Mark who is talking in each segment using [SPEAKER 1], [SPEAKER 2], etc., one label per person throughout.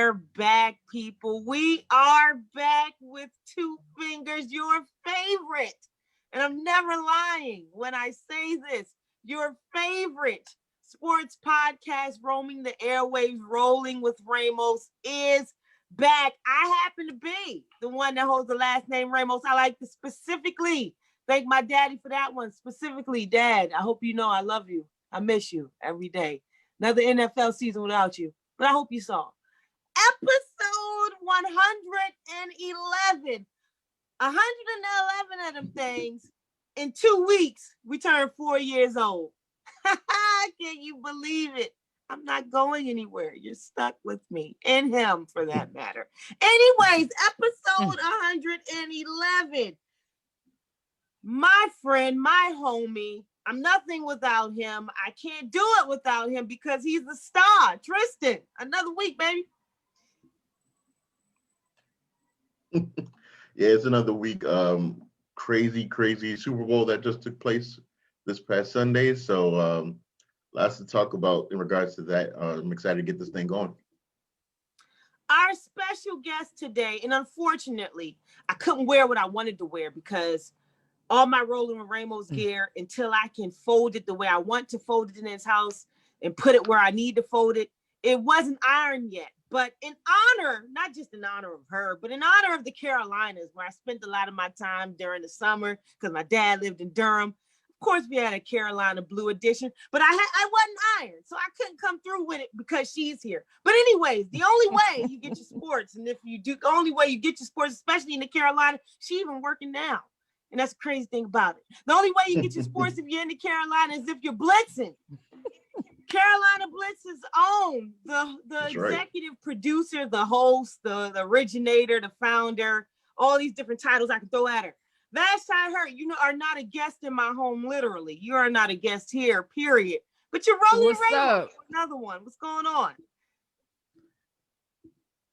[SPEAKER 1] We're back, people. We are back with Two Fingers, your favorite. And I'm never lying when I say this. Your favorite sports podcast roaming the airwaves, rolling with Ramos, is back. I happen to be the one that holds the last name Ramos. I like to specifically thank my daddy for that one. Specifically, Dad, I hope you know I love you. I miss you every day. Another NFL season without you. But I hope you saw. Episode 111. 111 of them things. In 2 weeks, we turned 4 years old. Can you believe it? I'm not going anywhere. You're stuck with me and him for that matter. Anyways, episode 111. My friend, my homie, I'm nothing without him. I can't do it without him because he's the star. Tristan, another week, baby.
[SPEAKER 2] Yeah, it's another week. Crazy Super Bowl that just took place this past Sunday. So lots to talk about in regards to that. I'm excited to get this thing going.
[SPEAKER 1] Our special guest today, and unfortunately, I couldn't wear what I wanted to wear because all my Rolling with Ramos gear, until I can fold it the way I want to fold it in his house and put it where I need to fold it, it wasn't ironed yet. But in honor, not just in honor of her, but in honor of the Carolinas, where I spent a lot of my time during the summer because my dad lived in Durham. Of course, we had a Carolina Blue edition, but I wasn't ironed, so I couldn't come through with it because she's here. But anyways, the only way you get your sports, and if you do, the only way you get your sports, especially in the Carolina, she even working now. And that's the crazy thing about it. The only way you get your sports if you're in the Carolina is if you're blitzing. Carolina Blitz's own, the executive producer, the host, the originator, the founder, all these different titles I can throw at her. Vashti Hurt, you are not a guest in my home, literally. You are not a guest here, period. But you're rolling around another one. What's going on?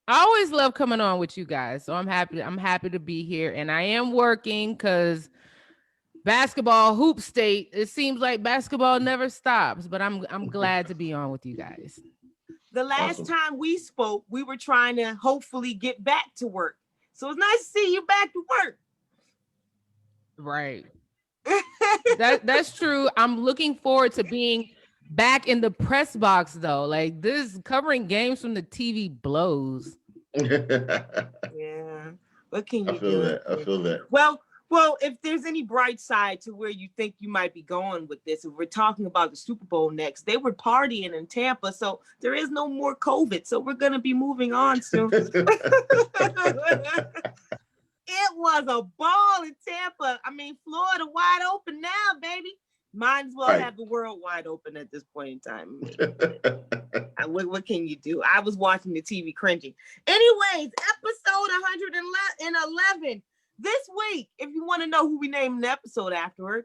[SPEAKER 3] I always love coming on with you guys, so I'm happy to be here, and I am working because basketball hoop state. It seems like basketball never stops, but I'm glad to be on with you guys.
[SPEAKER 1] The last time we spoke, we were trying to hopefully get back to work, so it's nice to see you back to work.
[SPEAKER 3] Right. That's true. I'm looking forward to being back in the press box, though. Like, this covering games from the TV blows.
[SPEAKER 1] Yeah. What can you do?
[SPEAKER 2] I feel that.
[SPEAKER 1] Well, if there's any bright side to where you think you might be going with this, if we're talking about the Super Bowl next, they were partying in Tampa, so there is no more COVID. So we're going to be moving on soon. It was a ball in Tampa. I mean, Florida wide open now, baby. Might as well have the world wide open at this point in time. What can you do? I was watching the TV cringing. Anyways, episode 111. This week, if you want to know who we named the episode after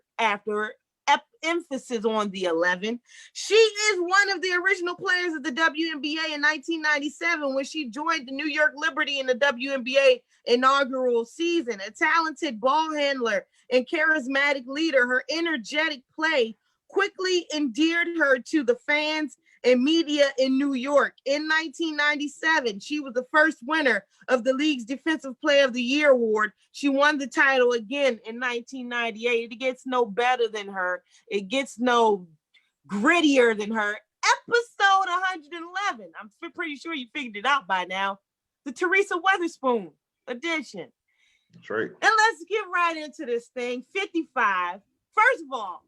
[SPEAKER 1] emphasis on the 11, she is one of the original players of the WNBA in 1997 when she joined the New York Liberty in the WNBA inaugural season. A talented ball handler and charismatic leader, her energetic play quickly endeared her to the fans and media in New York. In 1997, she was the first winner of the league's Defensive Player of the Year award. She won the title again in 1998. It gets no better than her. It gets no grittier than her. Episode 111. I'm pretty sure you figured it out by now. The Teresa Weatherspoon edition.
[SPEAKER 2] That's right.
[SPEAKER 1] And let's get right into this thing. 55. First of all,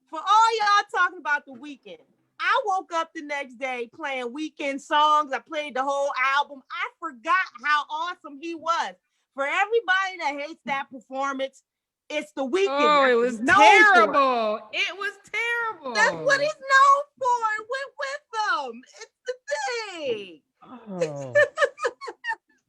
[SPEAKER 1] for all y'all talking about the weekend, I woke up the next day playing weekend songs. I played the whole album. I forgot how awesome he was. For everybody that hates that performance, it's the weekend.
[SPEAKER 3] Oh, it was terrible. It was terrible.
[SPEAKER 1] That's what he's known for. It went with him. It's the thing.
[SPEAKER 3] Oh.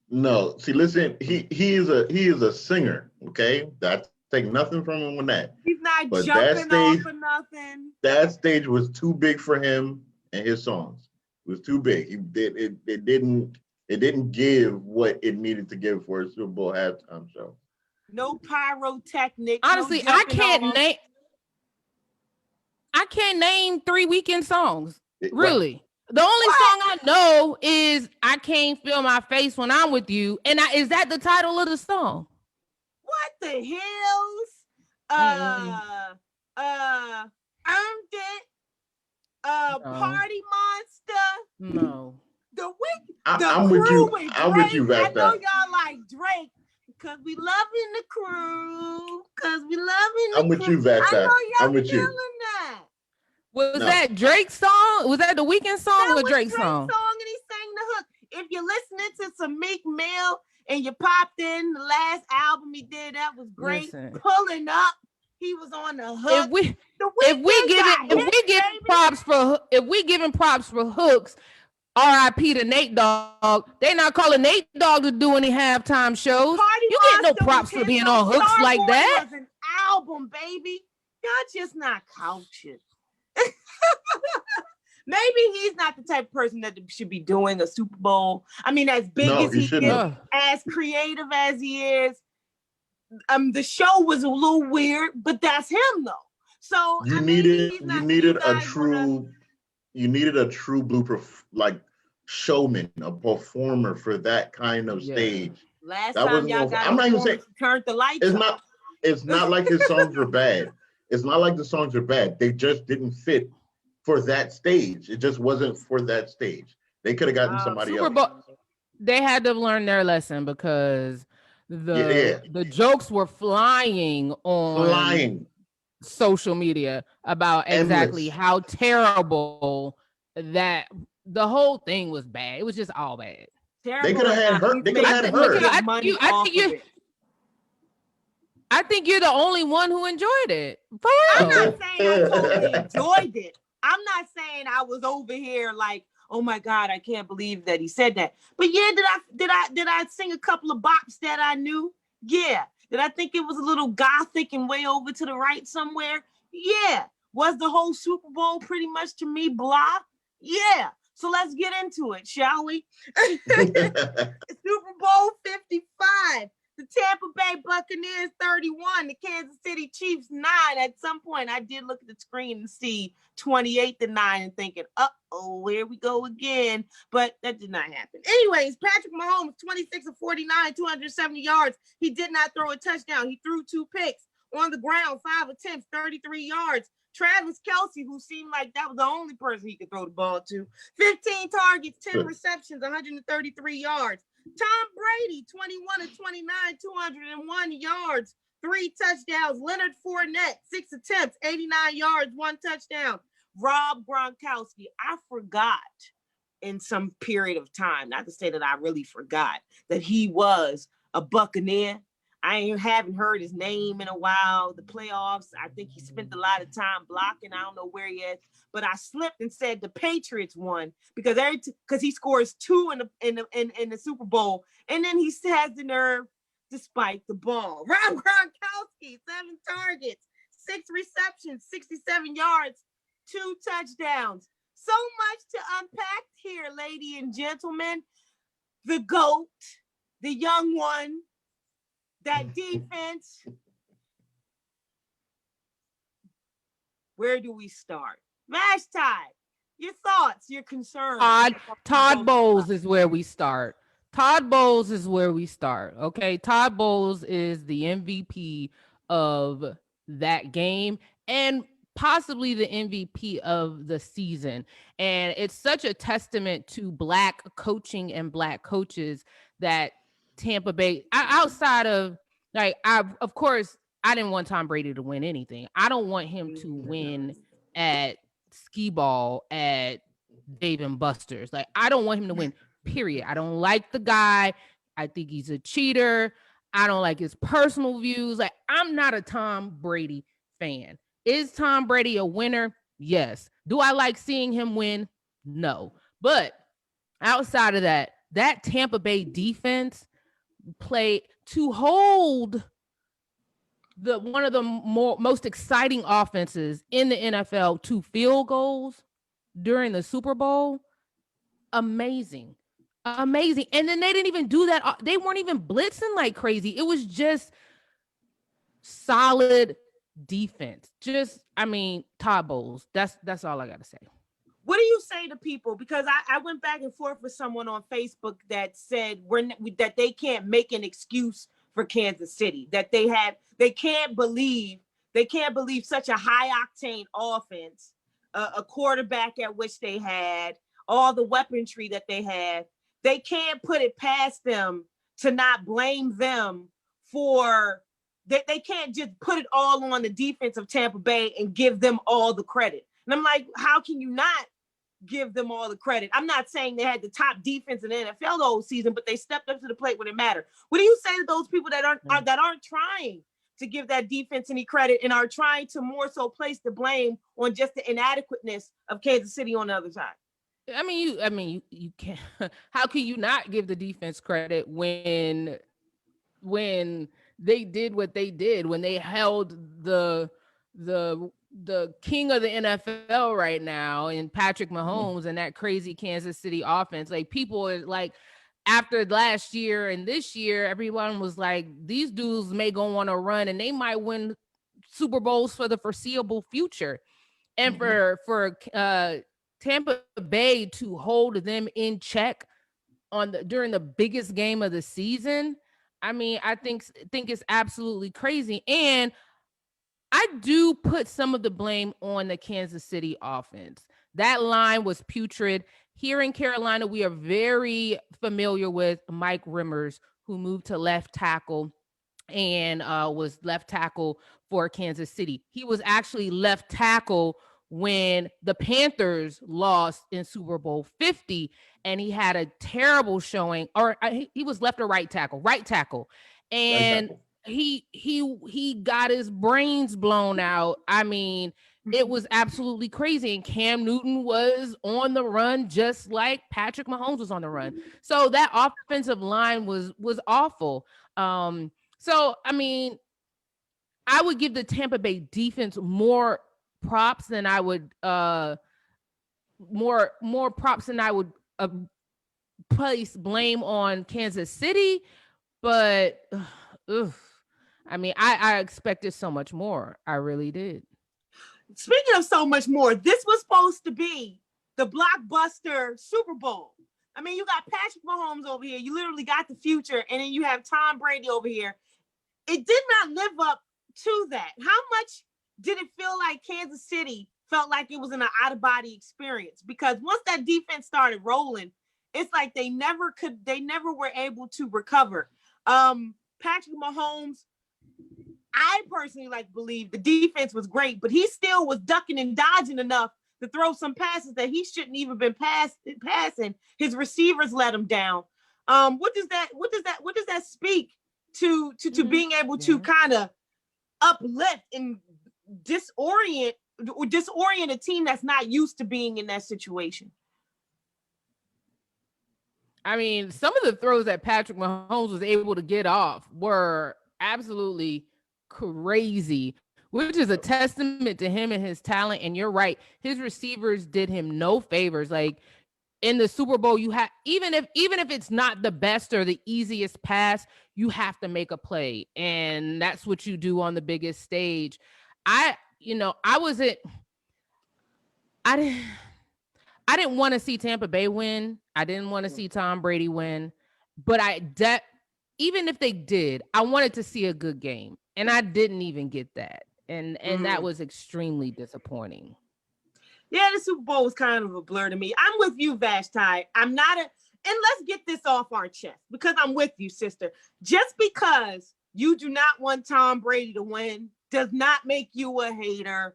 [SPEAKER 2] No, see, listen, he is a singer, okay? That's take nothing from him on that.
[SPEAKER 1] He's not jumping off or nothing.
[SPEAKER 2] That stage was too big for him and his songs. It was too big. It didn't give what it needed to give for a Super Bowl halftime show.
[SPEAKER 1] No pyrotechnics.
[SPEAKER 3] Honestly,
[SPEAKER 1] no
[SPEAKER 3] I can't name 3 weekend songs. Really. The only song I know is I can't feel my face when I'm with you. And is that the title of the song?
[SPEAKER 1] What the hells? Earned it.
[SPEAKER 3] No.
[SPEAKER 1] Party Monster.
[SPEAKER 3] No.
[SPEAKER 1] The
[SPEAKER 2] I'm with you. I'm with you,
[SPEAKER 1] I know
[SPEAKER 2] Vashti.
[SPEAKER 1] y'all like Drake because we loving the crew. Because we loving the
[SPEAKER 2] I'm with
[SPEAKER 1] crew.
[SPEAKER 2] you, Vashti.
[SPEAKER 1] I know y'all
[SPEAKER 2] I'm with
[SPEAKER 1] feeling
[SPEAKER 2] you.
[SPEAKER 1] that.
[SPEAKER 3] Was
[SPEAKER 2] No.
[SPEAKER 3] that Drake's song? Was that the Weeknd song
[SPEAKER 1] That
[SPEAKER 3] or
[SPEAKER 1] was
[SPEAKER 3] Drake's song?
[SPEAKER 1] And he sang the hook. If you're listening to some Meek Mill and you popped in the last album he did, that was great.
[SPEAKER 3] Listen.
[SPEAKER 1] Pulling up, he was on the hook.
[SPEAKER 3] If we giving props for hooks, R.I.P. to Nate Dogg. They not calling Nate Dogg to do any halftime shows. You get no props for being on hooks like that.
[SPEAKER 1] Was an album, baby. Y'all just not cultured. Maybe he's not the type of person that should be doing a Super Bowl. I mean, as big as he is, as creative as he is, the show was a little weird, but that's him though. So
[SPEAKER 2] you needed a true blue like showman, a performer for that kind of stage.
[SPEAKER 1] Last time y'all got
[SPEAKER 2] I'm not even saying
[SPEAKER 1] turned the lights off.
[SPEAKER 2] It's not like his songs are bad. It's not like the songs are bad. They just didn't fit for that stage. It just wasn't for that stage. They could have gotten somebody else.
[SPEAKER 3] They had to learn their lesson because the jokes were flying on social media about exactly how terrible that the whole thing was bad. It was just all bad.
[SPEAKER 2] They could have had her. They could have had her.
[SPEAKER 3] I think you're the only one who enjoyed it. For real.
[SPEAKER 1] I'm not saying I totally enjoyed it. I'm not saying I was over here like, oh my God, I can't believe that he said that. But yeah, did I sing a couple of bops that I knew? Yeah. Did I think it was a little gothic and way over to the right somewhere? Yeah. Was the whole Super Bowl pretty much to me blah? Yeah. So let's get into it, shall we? Super Bowl 55. The Tampa Bay Buccaneers 31, the Kansas City Chiefs 9. At some point, I did look at the screen and see 28-9 and thinking, uh-oh, here we go again. But that did not happen. Anyways, Patrick Mahomes, 26 of 49, 270 yards. He did not throw a touchdown. He threw 2 picks. On the ground, 5 attempts, 33 yards. Travis Kelce, who seemed like that was the only person he could throw the ball to. 15 targets, 10 receptions, 133 yards. Tom Brady, 21 of 29, 201 yards, 3 touchdowns. Leonard Fournette, 6 attempts, 89 yards, 1 touchdown. Rob Gronkowski, I forgot in some period of time, not to say that I really forgot, that he was a Buccaneer. I haven't heard his name in a while. The playoffs, I think he spent a lot of time blocking. I don't know where he is, but I slipped and said the Patriots won because he scores 2 in the Super Bowl, and then he has the nerve to spike the ball. Rob Gronkowski, 7 targets, 6 receptions, 67 yards, 2 touchdowns. So much to unpack here, ladies and gentlemen. The GOAT, the young one. That defense, where do we start? Vashti, your thoughts, your concerns.
[SPEAKER 3] Todd Bowles is where we start. Todd Bowles is where we start. Okay. Todd Bowles is the MVP of that game and possibly the MVP of the season. And it's such a testament to Black coaching and Black coaches that Tampa Bay, outside of of course, I didn't want Tom Brady to win anything. I don't want him to win at skee ball at Dave and Buster's. Like, I don't want him to win, period. I don't like the guy. I think he's a cheater. I don't like his personal views. Like, I'm not a Tom Brady fan. Is Tom Brady a winner? Yes. Do I like seeing him win? No. But outside of that, that Tampa Bay defense played to hold one of the most exciting offenses in the NFL to field goals during the Super Bowl. Amazing. And then they didn't even do that. They weren't even blitzing like crazy. It was just solid defense. Todd Bowles. That's all I got to say.
[SPEAKER 1] What do you say to people? Because I went back and forth with someone on Facebook that said that they can't make an excuse for Kansas City, that they can't believe such a high octane offense, a quarterback at which they had, all the weaponry that they had. They can't put it past them to not blame them for that. They can't just put it all on the defense of Tampa Bay and give them all the credit. And I'm like, how can you not give them all the credit? I'm not saying they had the top defense in the NFL the whole season, but they stepped up to the plate when it mattered. What do you say to those people that aren't trying to give that defense any credit and are trying to more so place the blame on just the inadequateness of Kansas City on the other side?
[SPEAKER 3] You can't. How can you not give the defense credit when they did what they did, when they held the king of the NFL right now in Patrick Mahomes and that crazy Kansas City offense? Like, people are like, after last year and this year, everyone was like, these dudes may go on a run and they might win Super Bowls for the foreseeable future. And for Tampa Bay to hold them in check during the biggest game of the season, I mean, I think it's absolutely crazy. And I do put some of the blame on the Kansas City offense. That line was putrid. Here in Carolina, we are very familiar with Mike Rimmers, who moved to left tackle and was left tackle for Kansas City. He was actually left tackle when the Panthers lost in Super Bowl 50, and he had a terrible showing, or he was left or right tackle, and he got his brains blown out. I mean, it was absolutely crazy. And Cam Newton was on the run just like Patrick Mahomes was on the run. So that offensive line was awful. So I mean, I would give the Tampa Bay defense more props than I would more props than I would place blame on Kansas City. But I mean, I expected so much more. I really did.
[SPEAKER 1] Speaking of so much more, this was supposed to be the blockbuster Super Bowl. I mean, you got Patrick Mahomes over here. You literally got the future. And then you have Tom Brady over here. It did not live up to that. How much did it feel like Kansas City felt like it was an out-of-body experience? Because once that defense started rolling, it's like they never were able to recover. Patrick Mahomes, I personally believe the defense was great, but he still was ducking and dodging enough to throw some passes that he shouldn't even been passing. His receivers let him down. What does that speak to being able to kind of uplift and disorient a team that's not used to being in that situation?
[SPEAKER 3] I mean, some of the throws that Patrick Mahomes was able to get off were absolutely crazy, which is a testament to him and his talent. And you're right, his receivers did him no favors. Like, in the Super Bowl, you have, even if it's not the best or the easiest pass, you have to make a play, and that's what you do on the biggest stage. I didn't want to see Tampa Bay win. I didn't want to see Tom Brady win, but even if they did, I wanted to see a good game, and I didn't even get that, and that was extremely disappointing.
[SPEAKER 1] Yeah, the Super Bowl was kind of a blur to me. I'm with you, Vashti. And let's get this off our chest, because I'm with you, sister. Just because you do not want Tom Brady to win does not make you a hater.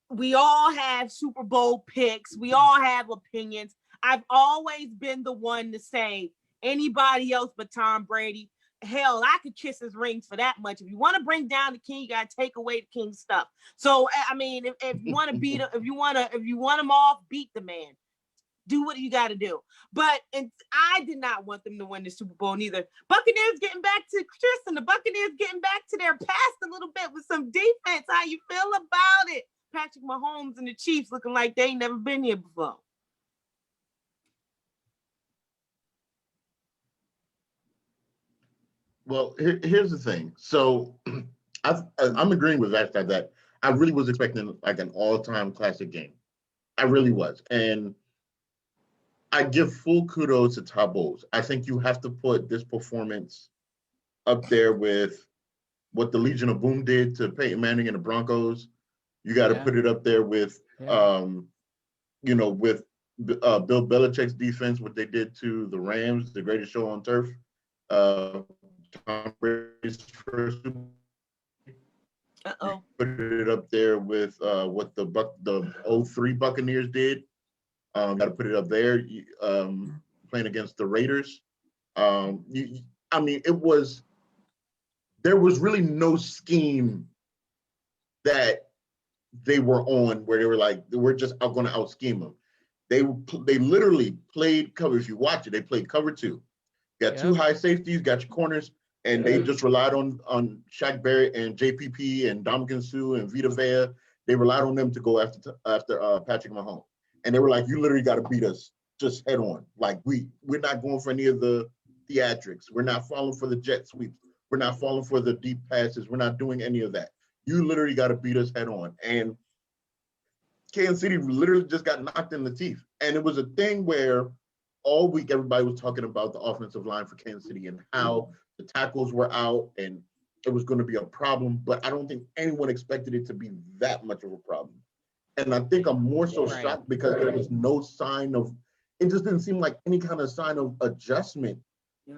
[SPEAKER 1] We all have Super Bowl picks. We all have opinions. I've always been the one to say anybody else but Tom Brady. Hell, I could kiss his rings for that much. If you want to bring down the king, you got to take away the king's stuff. So, I mean, if you want to beat him, if you want him off, beat the man. Do what you got to do. But I did not want them to win the Super Bowl neither. Buccaneers getting back to Tristan. The Buccaneers getting back to their past a little bit with some defense. How you feel about it? Patrick Mahomes and the Chiefs looking like they ain't never been here before.
[SPEAKER 2] Well, here's the thing. So I'm agreeing with that I really was expecting like an all-time classic game. I really was. And I give full kudos to Todd Bowles. I think you have to put this performance up there with what the Legion of Boom did to Peyton Manning and the Broncos. You got to put it up there with, with Bill Belichick's defense, what they did to the Rams, the greatest show on turf. Tom Brady's first Super Bowl. Put it up there with what the 03 Buccaneers did. Got to put it up there. Playing against the Raiders. There was really no scheme that they were on where they were like, we're just going to out-scheme them. They literally played cover. If you watch it, they played cover 2. Got 2 high safeties, got your corners, and they just relied on Shaq Barrett and JPP and Ndamukong Suh and Vita Vea. They relied on them to go after Patrick Mahomes. And they were like, you literally got to beat us just head on. Like, we're not going for any of the theatrics. We're not falling for the jet sweeps. We're not falling for the deep passes. We're not doing any of that. You literally got to beat us head on. And Kansas City literally just got knocked in the teeth. And it was a thing where all week everybody was talking about the offensive line for Kansas City and how the tackles were out and it was going to be a problem. But I don't think anyone expected it to be that much of a problem. And I think I'm more so shocked because there was no sign of, it just didn't seem like any kind of sign of adjustment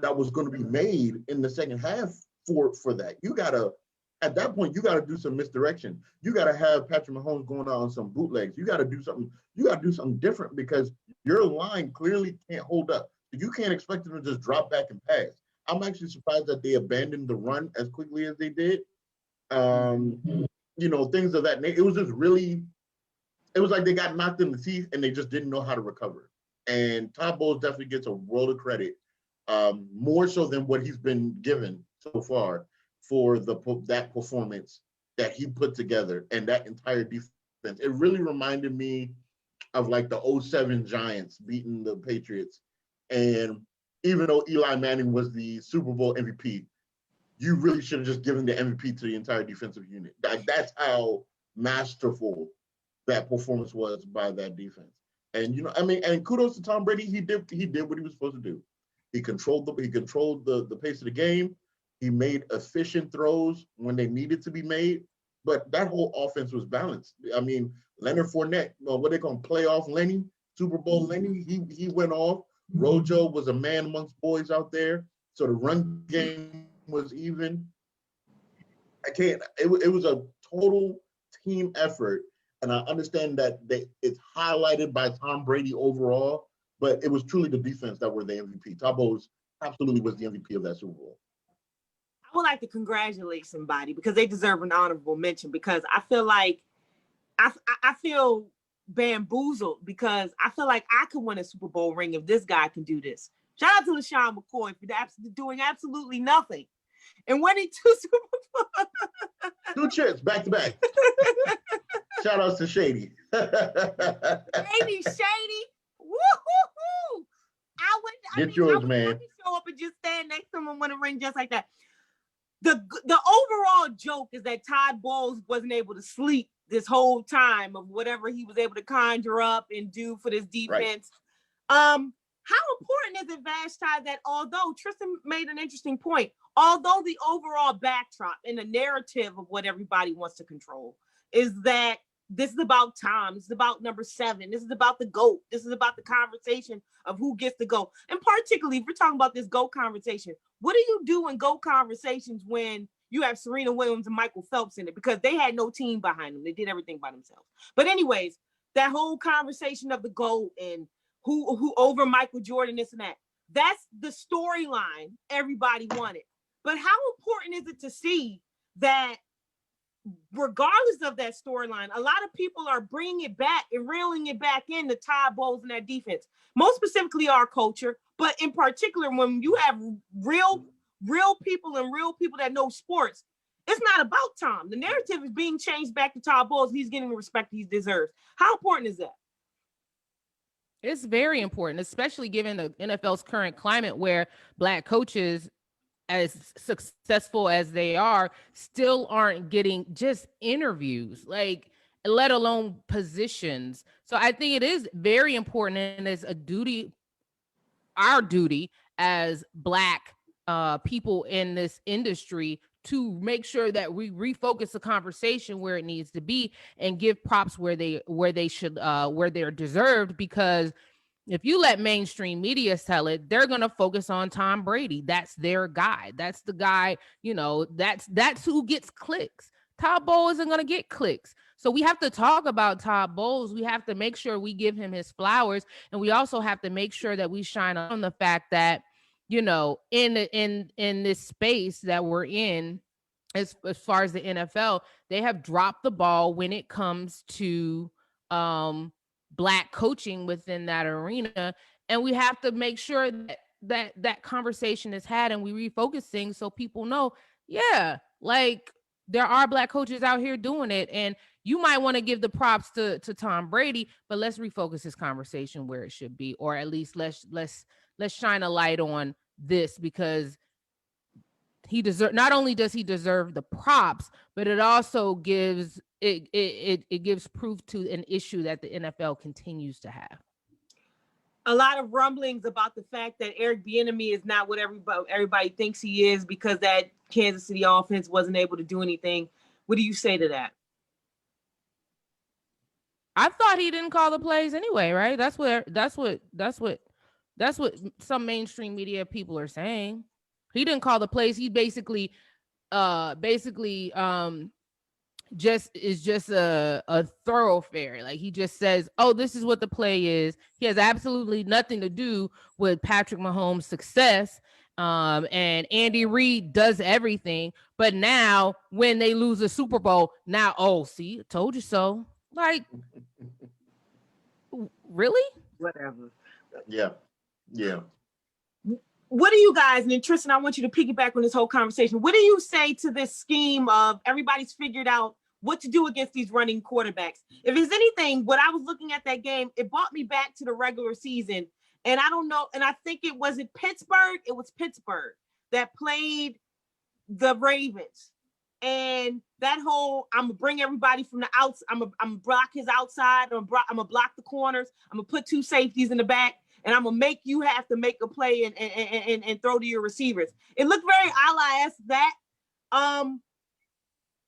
[SPEAKER 2] that was going to be made in the second half for that. At that point, you got to do some misdirection. You got to have Patrick Mahomes going out on some bootlegs. You got to do something. You got to do something different because your line clearly can't hold up. You can't expect them to just drop back and pass. I'm actually surprised that they abandoned the run as quickly as they did. Things of that nature. It was just really, it was like they got knocked in the teeth and they just didn't know how to recover. And Todd Bowles definitely gets a world of credit, more so than what he's been given so far for that performance that he put together and that entire defense. It really reminded me of like the 07 Giants beating the Patriots. And even though Eli Manning was the Super Bowl MVP, you really should have just given the MVP to the entire defensive unit. That's how masterful that performance was by that defense. And and kudos to Tom Brady. He did what he was supposed to do. He controlled the pace of the game. He made efficient throws when they needed to be made. But that whole offense was balanced. I mean, Leonard Fournette, what they call playoff Lenny, Super Bowl Lenny, he went off. Rojo was a man amongst boys out there. So the run game was even. It was a total team effort. And I understand that it's highlighted by Tom Brady overall, but it was truly the defense that were the MVP. Todd Bowles absolutely was the MVP of that Super Bowl.
[SPEAKER 1] I would like to congratulate somebody because they deserve an honorable mention because I feel like I feel bamboozled because I feel like I could win a Super Bowl ring if this guy can do this. Shout out to LaShawn McCoy for doing absolutely nothing and winning 2 Super Bowls.
[SPEAKER 2] 2 chips back to back. Shout outs to Shady.
[SPEAKER 1] Shady. Woo-hoo-hoo.
[SPEAKER 2] Get yours, man.
[SPEAKER 1] Show up and just stand next to him and win a ring just like that. The overall joke is that Todd Bowles wasn't able to sleep this whole time of whatever he was able to conjure up and do for this defense. Right. How important is it, Vashti, that although Tristan made an interesting point, although the overall backdrop and the narrative of what everybody wants to control is that this is about Tom, this is about number 7, this is about the GOAT, this is about the conversation of who gets to go. And particularly, if we're talking about this GOAT conversation, what do you do in GOAT conversations when you have Serena Williams and Michael Phelps in it? Because they had no team behind them. They did everything by themselves. But anyways, that whole conversation of the GOAT and who over Michael Jordan, this and that, that's the storyline everybody wanted. But how important is it to see that regardless of that storyline, a lot of people are bringing it back and reeling it back in to Todd Bowles and that defense, most specifically our culture, but in particular, when you have real people and real people that know sports, it's not about Tom. The narrative is being changed back to Todd Bowles. He's getting the respect he deserves. How important is that?
[SPEAKER 3] It's very important, especially given the NFL's current climate where Black coaches, as successful as they are, still aren't getting just interviews, like, let alone positions. So I think it is very important, and it's a duty our duty as Black people in this industry to make sure that we refocus the conversation where it needs to be and give props where they should where they're deserved. Because if you let mainstream media tell it, they're going to focus on Tom Brady. That's their guy. That's the guy, that's who gets clicks. Todd Bowles isn't going to get clicks. So we have to talk about Todd Bowles. We have to make sure we give him his flowers. And we also have to make sure that we shine on the fact that, in this space that we're in, as far as the NFL, they have dropped the ball when it comes to Black coaching within that arena. And we have to make sure that conversation is had and we refocus things so people know, like there are Black coaches out here doing it. And you might want to give the props to Tom Brady, but let's refocus this conversation where it should be, or at least let's shine a light on this, because not only does he deserve the props, but it also gives it gives proof to an issue that the NFL continues to have.
[SPEAKER 1] A lot of rumblings about the fact that Eric Bieniemy is not what everybody thinks he is, because that Kansas City offense wasn't able to do anything. What do you say to that?
[SPEAKER 3] I thought he didn't call the plays anyway, right? That's what some mainstream media people are saying. He didn't call the plays. He basically just a thoroughfare. Like, he just says, oh, this is what the play is. He has absolutely nothing to do with Patrick Mahomes' success. And Andy Reid does everything. But now when they lose a Super Bowl, see, I told you so. Like, really?
[SPEAKER 1] Whatever.
[SPEAKER 2] Yeah.
[SPEAKER 1] What do you guys, and Tristan, I want you to piggyback on this whole conversation. What do you say to this scheme of everybody's figured out what to do against these running quarterbacks? If there's anything, what I was looking at that game, it brought me back to the regular season. And I don't know, and I think it was Pittsburgh that played the Ravens. And that whole, I'm gonna bring everybody from the outside, I'm gonna block his outside, I'm gonna block the corners, I'm gonna put 2 safeties in the back, and I'm gonna make you have to make a play and throw to your receivers. It looked very a la that.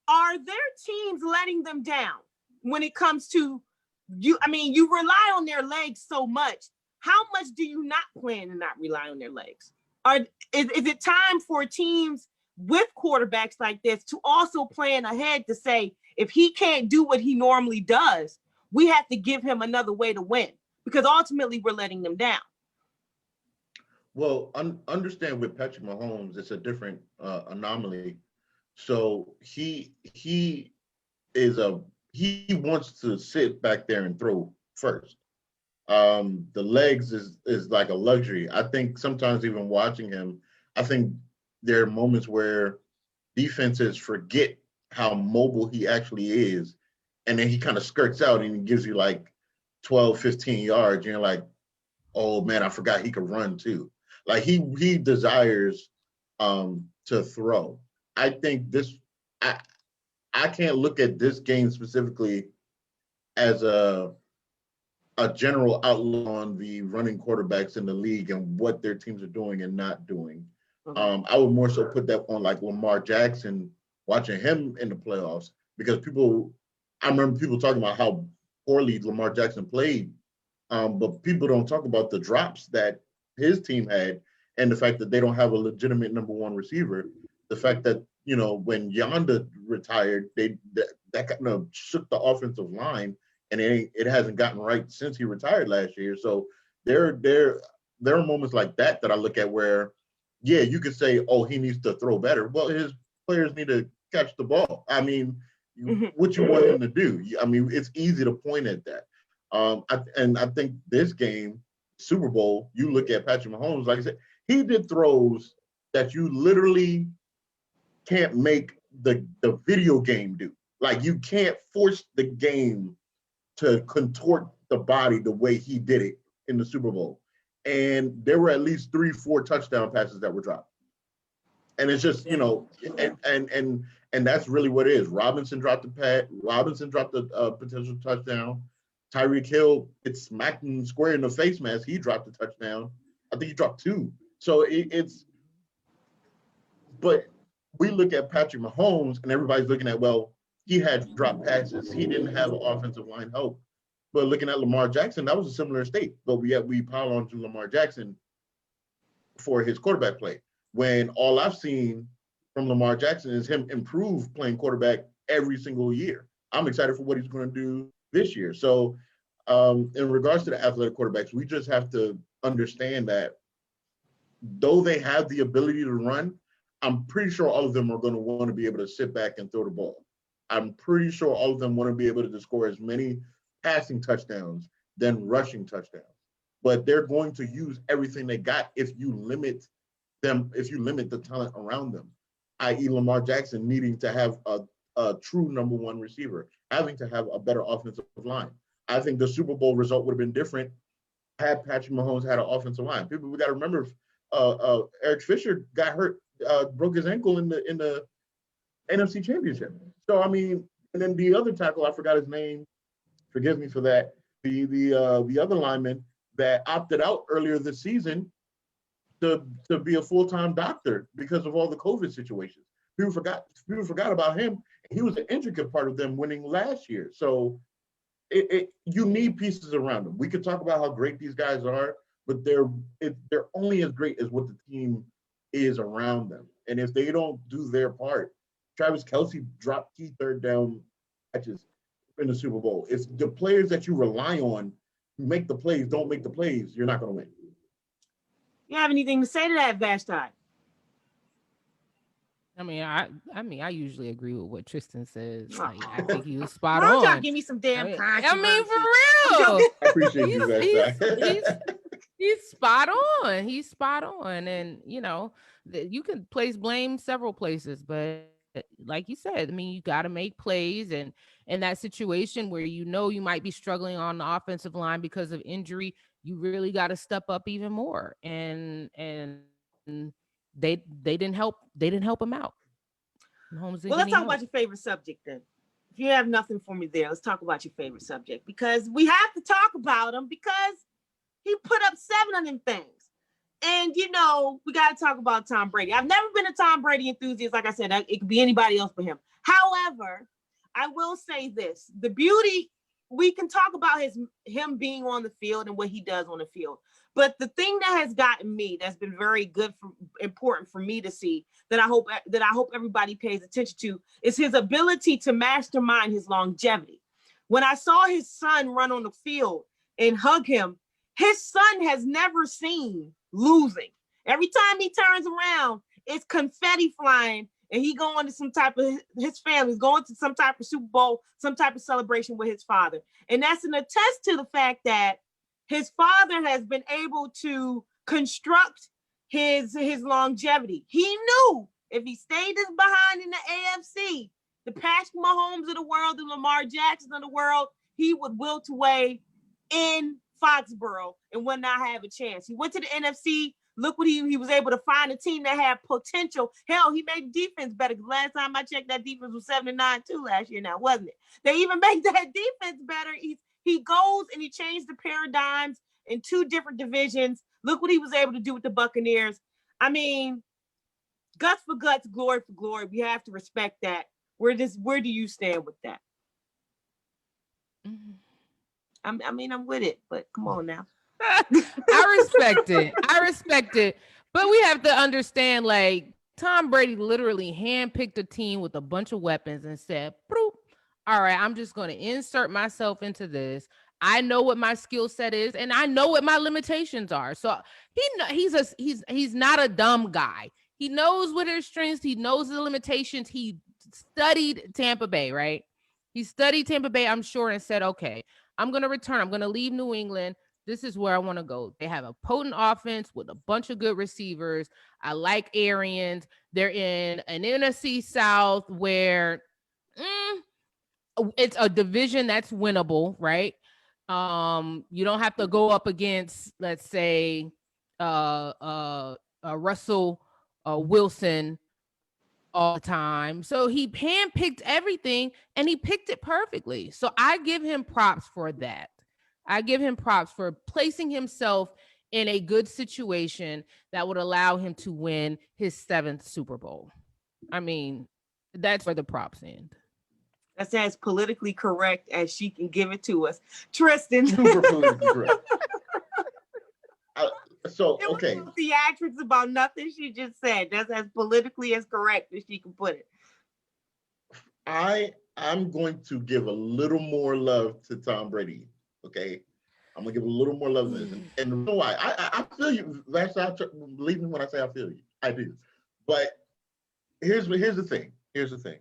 [SPEAKER 1] Are their teams letting them down when it comes to you? I mean, you rely on their legs so much. How much do you not plan to not rely on their legs? Is it time for teams with quarterbacks like this to also plan ahead to say, if he can't do what he normally does, we have to give him another way to win, because ultimately we're letting them down?
[SPEAKER 2] Well, understand with Patrick Mahomes, it's a different anomaly. So he wants to sit back there and throw first. The legs is like a luxury. I think sometimes even watching him, I think there are moments where defenses forget how mobile he actually is. And then he kind of skirts out and he gives you like 12, 15 yards. And you're like, oh man, I forgot he could run too. Like he desires to throw. I think I can't look at this game specifically as a general outlook on the running quarterbacks in the league and what their teams are doing and not doing. I would more so put that on like Lamar Jackson, watching him in the playoffs, because I remember people talking about how poorly Lamar Jackson played, but people don't talk about the drops that his team had and the fact that they don't have a legitimate number 1 receiver. The fact that, when Yonda retired, that kind of shook the offensive line, and it hasn't gotten right since he retired last year. So there are moments like that I look at where, yeah, you could say, oh, he needs to throw better. Well, his players need to catch the ball. I mean, what you want him to do? I mean, it's easy to point at that. I think this game, Super Bowl, you look at Patrick Mahomes, like I said, he did throws that you literally can't make the video game do. Like, you can't force the game to contort the body the way he did it in the Super Bowl. And there were at least 3-4 touchdown passes that were dropped. And it's just, and that's really what it is. Robinson dropped the potential touchdown. Tyreek Hill, it smacked him square in the face mask. He dropped the touchdown. I think he dropped 2. So it's, but we look at Patrick Mahomes and everybody's looking at, well, he had drop passes. He didn't have offensive line help. But looking at Lamar Jackson, that was a similar state. But we pile on to Lamar Jackson for his quarterback play, when all I've seen from Lamar Jackson is him improve playing quarterback every single year. I'm excited for what he's going to do this year. So in regards to the athletic quarterbacks, we just have to understand that though they have the ability to run, I'm pretty sure all of them are going to want to be able to sit back and throw the ball. I'm pretty sure all of them want to be able to score as many passing touchdowns than rushing touchdowns. But they're going to use everything they got if you limit them, if you limit the talent around them, i.e. Lamar Jackson needing to have a true number 1 receiver, having to have a better offensive line. I think the Super Bowl result would have been different had Patrick Mahomes had an offensive line. People, we got to remember, Eric Fisher got hurt, broke his ankle in the NFC Championship. So I mean, and then the other tackle, I forgot his name. Forgive me for that. The other lineman that opted out earlier this season to be a full-time doctor because of all the COVID situations. People forgot about him. He was an intricate part of them winning last year. So you need pieces around them. We could talk about how great these guys are, but they're only as great as what the team is around them. And if they don't do their part, Travis Kelce dropped key third down catches in the Super Bowl. If the players that you rely on make the plays, don't make the plays, you're not going to win.
[SPEAKER 1] You have anything to say to that, Vashti?
[SPEAKER 3] I usually agree with what Tristan says. Like, I think he was spot
[SPEAKER 1] Why don't
[SPEAKER 3] on.
[SPEAKER 1] y'all give me some damn time?
[SPEAKER 3] For real.
[SPEAKER 2] I appreciate you, Vashti.
[SPEAKER 3] He's spot on. He's spot on. And, you know, you can place blame several places, but like you said, I mean, you got to make plays. And in that situation where you know you might be struggling on the offensive line because of injury, you really got to step up even more. And they didn't help him out.
[SPEAKER 1] Well, let's talk about your favorite subject then. If you have nothing for me there, let's talk about your favorite subject, because we have to talk about him because he put up 7 of them things. And, you know, we got to talk about Tom Brady. I've never been a Tom Brady enthusiast. Like I said, it could be anybody else but him. However, I will say this. The beauty, we can talk about him being on the field and what he does on the field. But the thing that has gotten me, that's been very important for me to see, that I hope everybody pays attention to, is his ability to mastermind his longevity. When I saw his son run on the field and hug him, his son has never seen losing. Every time he turns around, it's confetti flying, and he going to his family's going to some type of Super Bowl, some type of celebration with his father. And that's an attest to the fact that his father has been able to construct his longevity. He knew if he stayed behind in the AFC, the Patrick Mahomes of the world, the Lamar Jackson of the world, he would wilt away in Foxborough and would not have a chance. He went to the NFC. Look what he was able to find, a team that had potential. Hell, he made defense better. Last time I checked, that defense was 7-9 too last year now, wasn't it? They even made that defense better. He goes and he changed the paradigms in 2 different divisions. Look what he was able to do with the Buccaneers. I mean, guts for guts, glory for glory. We have to respect that. Where do you stand with that? I'm with it, but come on now.
[SPEAKER 3] I respect it. But we have to understand, like, Tom Brady literally handpicked a team with a bunch of weapons and said, all right, I'm just going to insert myself into this. I know what my skill set is, and I know what my limitations are. So he's not a dumb guy. He knows what his strengths, he knows the limitations. He studied Tampa Bay, right? He studied Tampa Bay, I'm sure, and said, okay, I'm going to return. I'm going to leave New England. This is where I want to go. They have a potent offense with a bunch of good receivers. I like Arians. They're in an NFC South where it's a division that's winnable, right? You don't have to go up against, let's say, Russell Wilson all the time. So he handpicked everything and he picked it perfectly. So I give him props for that. I give him props for placing himself in a good situation that would allow him to win his 7th Super Bowl. I mean, that's where the props end.
[SPEAKER 1] That's as politically correct as she can give it to us. Tristan.
[SPEAKER 2] Super politically correct. So, okay.
[SPEAKER 1] It was no theatrics about nothing she just said. That's as politically as correct as she can put it.
[SPEAKER 2] I'm going to give a little more love to Tom Brady. Okay. I'm gonna give a little more love to this. And you know why? I feel you. Believe me when I say I feel you. I do. But here's the thing. Here's the thing.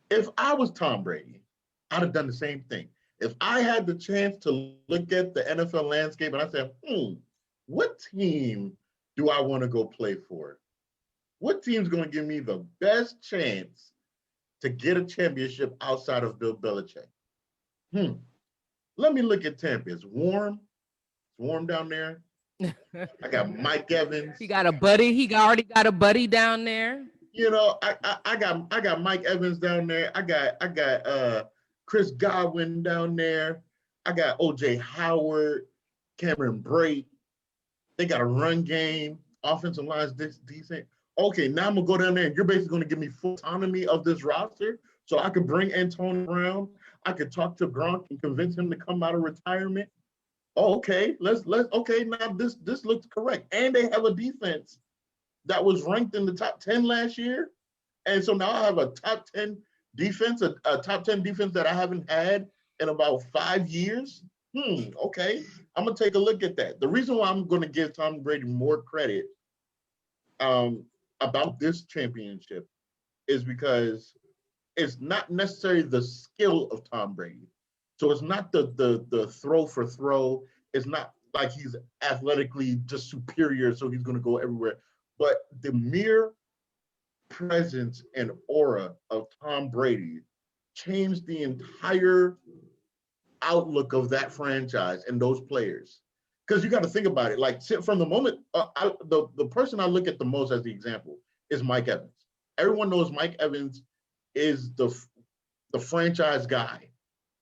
[SPEAKER 2] If I was Tom Brady, I'd have done the same thing. If I had the chance to look at the NFL landscape and I said, what team do I want to go play for? What team's going to give me the best chance to get a championship outside of Bill Belichick? Let me look at Tampa. It's warm. It's warm down there. I got Mike Evans.
[SPEAKER 3] He got a buddy. He already got a buddy down there.
[SPEAKER 2] You know, I got Mike Evans down there. I got Chris Godwin down there. I got OJ Howard, Cameron Brate. They got a run game. Offensive line's decent. Okay, now I'm gonna go down there and you're basically gonna give me full autonomy of this roster so I could bring Antonio Brown. I could talk to Gronk and convince him to come out of retirement. Oh, okay. Okay, now this looks correct. And they have a defense that was ranked in the top 10 last year. And so now I have a top 10 defense, a top 10 defense that I haven't had in about 5 years. Okay. I'm gonna take a look at that. The reason why I'm gonna give Tom Brady more credit about this championship is because it's not necessarily the skill of Tom Brady. So it's not the throw for throw. It's not like he's athletically just superior, so he's going to go everywhere. But the mere presence and aura of Tom Brady changed the entire outlook of that franchise and those players. Because you got to think about it. Like from the moment, the person I look at the most as the example is Mike Evans. Everyone knows Mike Evans is the franchise guy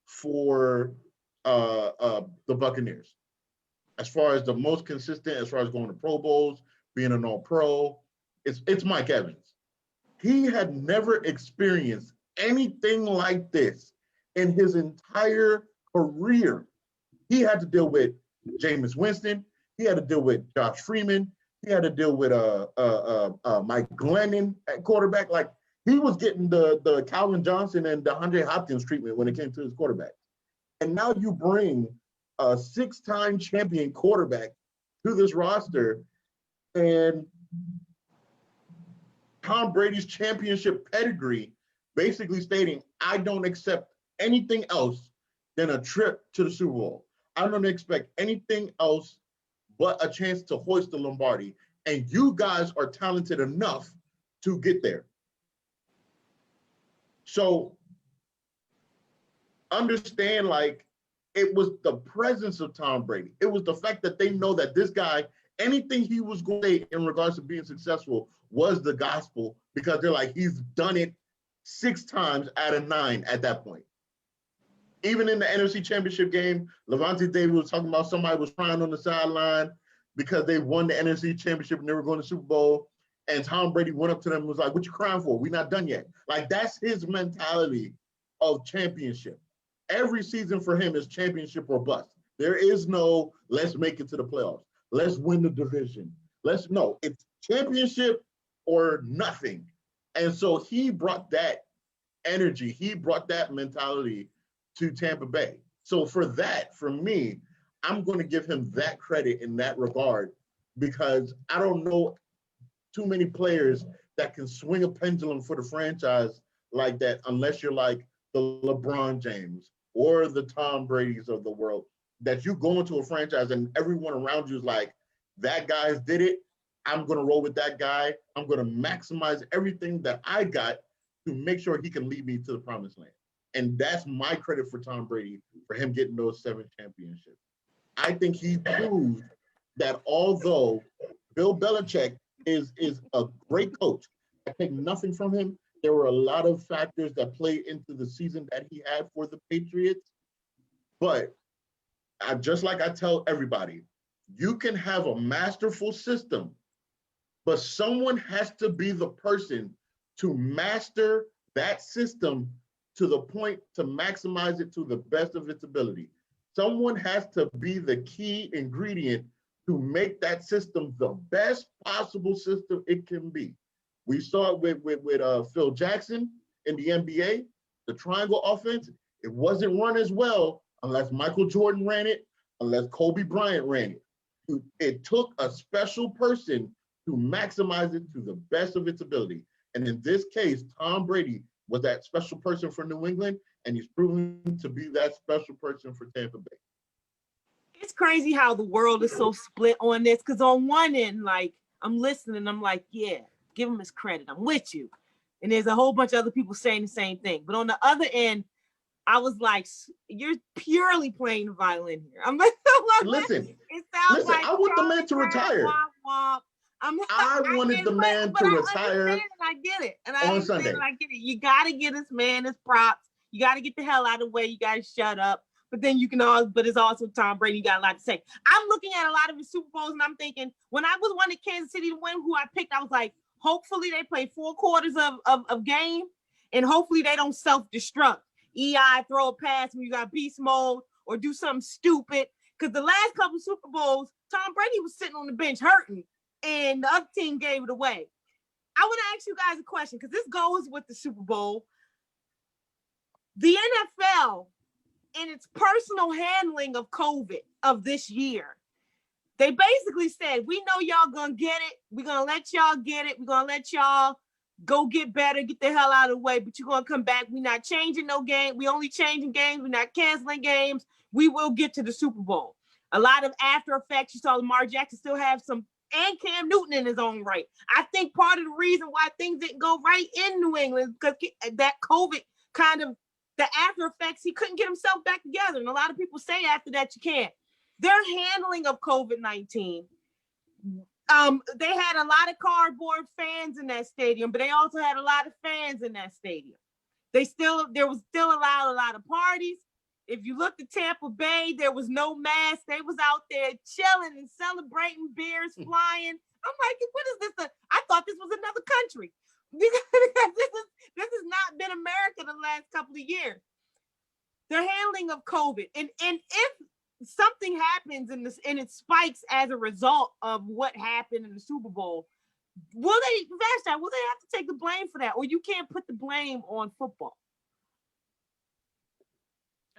[SPEAKER 2] for the Buccaneers. As far as the most consistent, as far as going to Pro Bowls, being an All-Pro, it's Mike Evans. He had never experienced anything like this in his entire career. He had to deal with Jameis Winston. He had to deal with Josh Freeman. He had to deal with Mike Glennon at quarterback. Like, he was getting the Calvin Johnson and DeAndre Hopkins treatment when it came to his quarterback. And now you bring a 6-time champion quarterback to this roster, and Tom Brady's championship pedigree basically stating, I don't accept anything else than a trip to the Super Bowl. I don't expect anything else but a chance to hoist the Lombardi. And you guys are talented enough to get there. So understand, like, it was the presence of Tom Brady. It was the fact that they know that this guy, anything he was going to say in regards to being successful was the gospel, because they're like, he's done it 6 times out of 9 at that point. Even in the NFC Championship game, Levante David was talking about somebody was crying on the sideline because they won the NFC Championship and they were going to Super Bowl. And Tom Brady went up to them and was like, what you crying for? We're not done yet. Like, that's his mentality of championship. Every season for him is championship or bust. There is no, let's make it to the playoffs. Let's win the division. No, it's championship or nothing. And so he brought that energy. He brought that mentality to Tampa Bay. So for that, for me, I'm going to give him that credit in that regard, because I don't know too many players that can swing a pendulum for the franchise like that, unless you're like the LeBron James or the Tom Brady's of the world, that you go into a franchise and everyone around you is like, that guy's did it. I'm going to roll with that guy. I'm going to maximize everything that I got to make sure he can lead me to the promised land. And that's my credit for Tom Brady, for him getting those 7 championships. I think he proved that although Bill Belichick is a great coach, I take nothing from him. There were a lot of factors that played into the season that he had for the Patriots, but just like I tell everybody, you can have a masterful system, but someone has to be the person to master that system to the point to maximize it to the best of its ability. Someone has to be the key ingredient to make that system the best possible system it can be. We saw it with Phil Jackson in the NBA, the triangle offense. It wasn't run as well unless Michael Jordan ran it, unless Kobe Bryant ran it. It took a special person to maximize it to the best of its ability. And in this case, Tom Brady was that special person for New England, and he's proven to be that special person for Tampa Bay.
[SPEAKER 1] It's crazy how the world is so split on this, because on one end, like, I'm listening, I'm like, yeah, give him his credit. I'm with you. And there's a whole bunch of other people saying the same thing. But on the other end, I was like, you're purely playing the violin here. I'm like,
[SPEAKER 2] listen,
[SPEAKER 1] it sounds like
[SPEAKER 2] I want the man to retire.
[SPEAKER 1] Womp, womp.
[SPEAKER 2] I wanted the man to retire.
[SPEAKER 1] I get it. And I understand and I get it. You got to get this man his props. You got to get the hell out of the way. You got to shut up. But then you can also, but it's also Tom Brady. You got a lot to say. I'm looking at a lot of his Super Bowls and I'm thinking, when I was wanting Kansas City to win, who I picked, I was like, hopefully they play 4 quarters of game and hopefully they don't self-destruct. EI, throw a pass when you got beast mode or do something stupid. Because the last couple Super Bowls, Tom Brady was sitting on the bench hurting and the other team gave it away. I want to ask you guys a question because this goes with the Super Bowl. The NFL, in its personal handling of COVID of this year, they basically said, we know y'all gonna get it. We're gonna let y'all get it. We're gonna let y'all go get better, get the hell out of the way, but you're gonna come back. We're not changing no game. We only changing games. We're not canceling games. We will get to the Super Bowl. A lot of after effects. You saw Lamar Jackson still have some, and Cam Newton in his own right. I think part of the reason why things didn't go right in New England because that COVID kind of, the after effects, he couldn't get himself back together. And a lot of people say after that you can't. Their handling of COVID-19, they had a lot of cardboard fans in that stadium, but they also had a lot of fans in that stadium. There was still allowed a lot of parties. If you looked at Tampa Bay, there was no mask. They was out there chilling and celebrating, beers flying. I'm like, what is this? I thought this was another country. This has not been America the last couple of years. Their handling of COVID, and if something happens and it spikes as a result of what happened in the Super Bowl, will they have to take the blame for that, or you can't put the blame on football?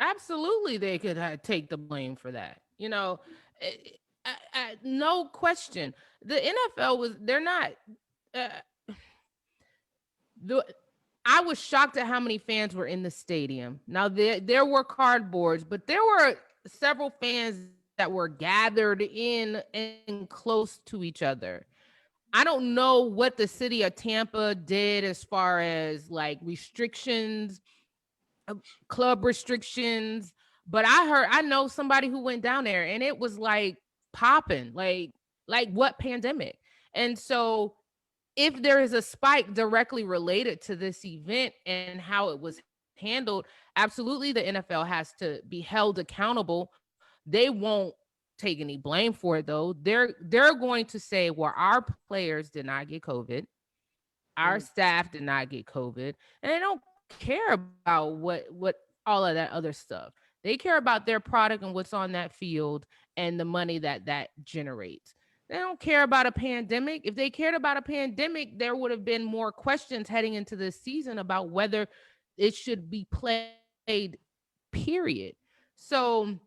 [SPEAKER 3] Absolutely, they could take the blame for that. You know, no question. The NFL they're not. I was shocked at how many fans were in the stadium. Now there were cardboards, but there were several fans that were gathered in and close to each other. I don't know what the city of Tampa did as far as like restrictions, club restrictions, but I know somebody who went down there and it was like popping, like what pandemic? And so if there is a spike directly related to this event and how it was handled, absolutely the NFL has to be held accountable. They won't take any blame for it though. They're going to say, well, our players did not get COVID. Our staff did not get COVID. And they don't care about what all of that other stuff. They care about their product and what's on that field and the money that generates. They don't care about a pandemic. If they cared about a pandemic, there would have been more questions heading into this season about whether it should be played, period. So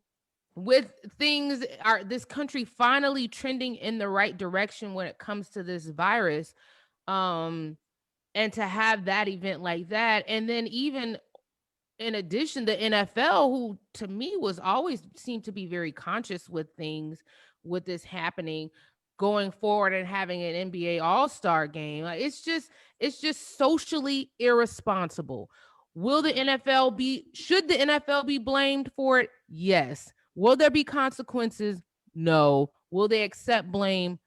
[SPEAKER 3] with this country finally trending in the right direction when it comes to this virus, and to have that event like that, and then even in addition, the NFL, who to me was always seemed to be very conscious with things with this happening going forward and having an NBA All-Star game. Like, it's just socially irresponsible. Should the NFL be blamed for it? Yes. Will there be consequences? No. Will they accept blame?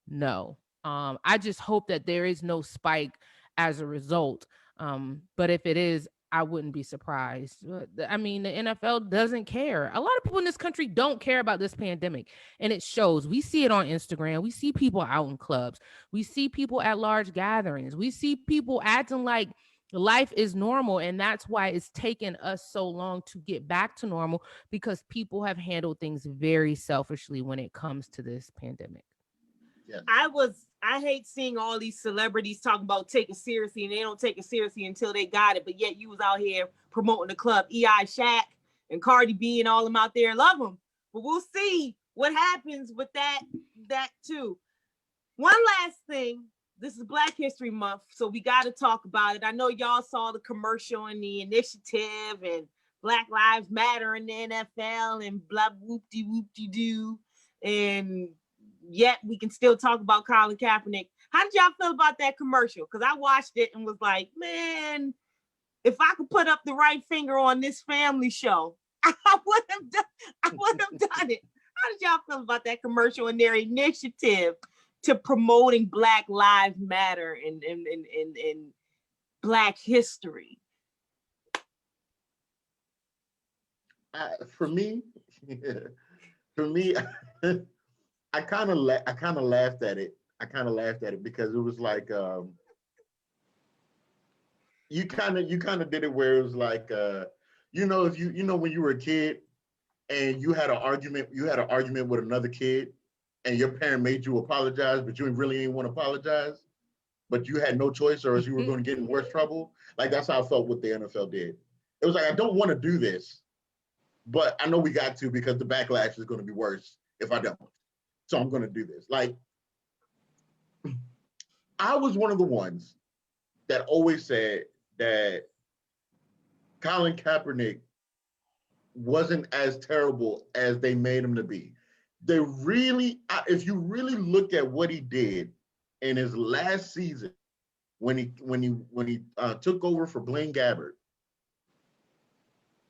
[SPEAKER 3] No. I just hope that there is no spike as a result. But if it is, I wouldn't be surprised. I mean, the NFL doesn't care. A lot of people in this country don't care about this pandemic, and it shows. We see it on Instagram. We see people out in clubs. We see people at large gatherings. We see people acting like life is normal, and that's why it's taken us so long to get back to normal, because people have handled things very selfishly when it comes to this pandemic.
[SPEAKER 2] Yeah.
[SPEAKER 1] I hate seeing all these celebrities talking about take it seriously, and they don't take it seriously until they got it. But yet you was out here promoting the club. EI Shaq and Cardi B and all them out there, love them. But we'll see what happens with that too. One last thing. This is Black History Month, so we got to talk about it. I know y'all saw the commercial and the initiative and Black Lives Matter in the NFL and blah whoop-de-whoop-de-doo. And yet we can still talk about Colin Kaepernick. How did y'all feel about that commercial? Because I watched it and was like, man, if I could put up the right finger on this family show, I would have done it. How did y'all feel about that commercial and their initiative to promoting Black Lives Matter and Black history?
[SPEAKER 2] For me, I kind of laughed at it. Because it was like you kind of did it where it was like if you when you were a kid and you had an argument with another kid and your parent made you apologize, but you really ain't want to apologize, but you had no choice or else you were going to get in worse trouble. Like, that's how I felt what the NFL did. It was like, I don't want to do this, but I know we got to because the backlash is going to be worse if I don't. So I'm going to do this. Like, I was one of the ones that always said that Colin Kaepernick wasn't as terrible as they made him to be. They really, if you really look at what he did in his last season, when he took over for Blaine Gabbert,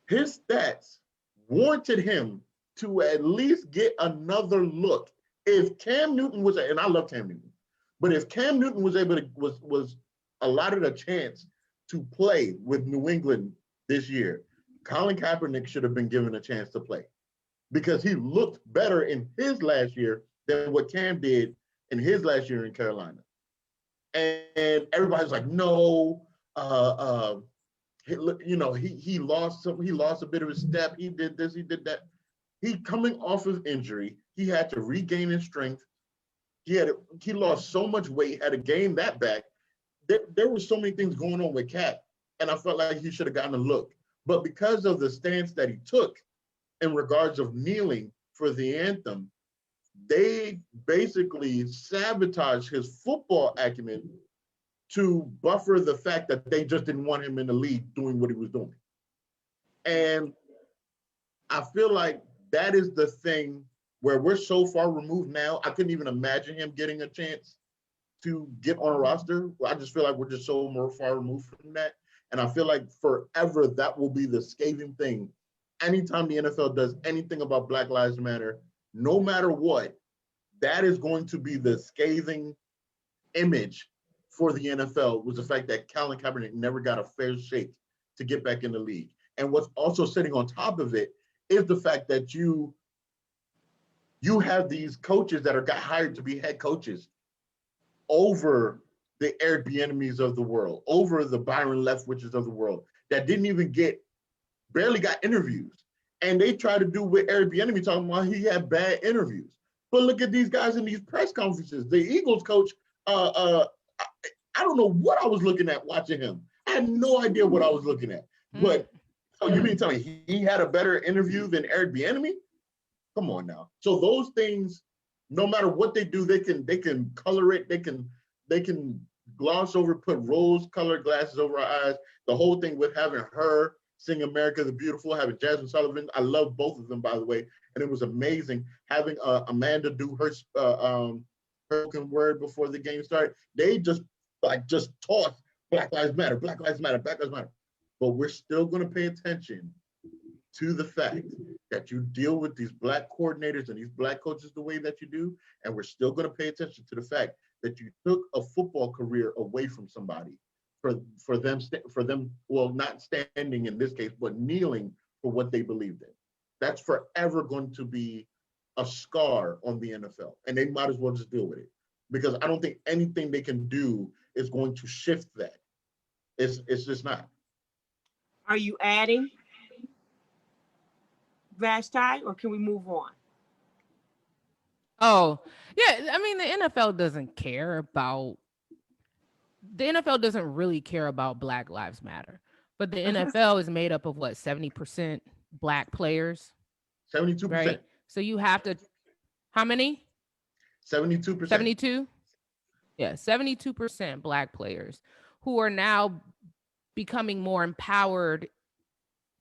[SPEAKER 2] his stats warranted him to at least get another look. If Cam Newton was, and I love Cam Newton, but if Cam Newton was able to was allotted a chance to play with New England this year, Colin Kaepernick should have been given a chance to play, because he looked better in his last year than what Cam did in his last year in Carolina. And everybody's like, no, he lost a bit of his step. He did this, he did that. He coming off of injury, he had to regain his strength. He lost so much weight, had to gain that back. There were so many things going on with Cap, and I felt like he should have gotten a look. But because of the stance that he took in regards of kneeling for the anthem, they basically sabotaged his football acumen to buffer the fact that they just didn't want him in the league doing what he was doing. And I feel like that is the thing where we're so far removed now. I couldn't even imagine him getting a chance to get on a roster. I just feel like we're just so more far removed from that. And I feel like forever that will be the scathing thing. Anytime the NFL does anything about Black Lives Matter, no matter what, that is going to be the scathing image for the NFL, was the fact that Colin Kaepernick never got a fair shake to get back in the league. And what's also sitting on top of it is the fact that you have these coaches that got hired to be head coaches over the Eric Bieniemys of the world, over the Byron Leftwiches of the world, that didn't even barely got interviews. And they try to do with Eric Bieniemy, talking about he had bad interviews. But look at these guys in these press conferences. The Eagles coach, I don't know what I was looking at watching him. I had no idea what I was looking at. But you mean to tell me he had a better interview than Eric Bieniemy? Come on now. So those things, no matter what they do, they can color it. They can gloss over, put rose-colored glasses over our eyes. The whole thing with having her sing "America the Beautiful," having Jasmine Sullivan. I love both of them, by the way, and it was amazing having Amanda do her spoken word before the game started. They just tossed Black Lives Matter, Black Lives Matter, Black Lives Matter. But we're still going to pay attention to the fact that you deal with these Black coordinators and these Black coaches the way that you do, and we're still going to pay attention to the fact that you took a football career away from somebody for them, well, not standing in this case, but kneeling for what they believed in. That's forever going to be a scar on the NFL, and they might as well just deal with it, because I don't think anything they can do is going to shift that. It's just not.
[SPEAKER 1] Are you adding, Vashti, or can we move on?
[SPEAKER 3] Oh, yeah. I mean, the NFL doesn't really care about Black Lives Matter. But the NFL is made up of what, 70% Black players?
[SPEAKER 2] 72%.
[SPEAKER 3] Right? So you have to, how many?
[SPEAKER 2] 72%.
[SPEAKER 3] 72? Yeah, 72% Black players who are now becoming more empowered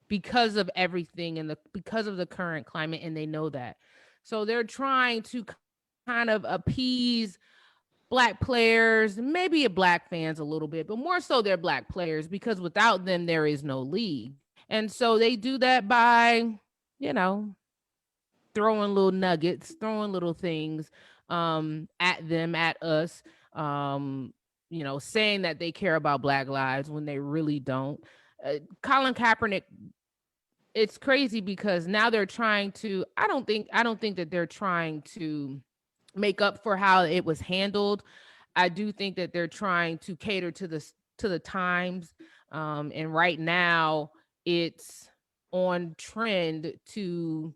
[SPEAKER 3] because of everything and because of the current climate, and they know that. So they're trying to kind of appease Black players, maybe Black fans a little bit, but more so they're Black players, because without them, there is no league. And so they do that by, throwing little nuggets, throwing little things at them, at us, saying that they care about Black lives when they really don't. Colin Kaepernick, it's crazy because now they're trying to, I don't think that they're trying to make up for how it was handled. I do think that they're trying to cater to the times. And right now it's on trend to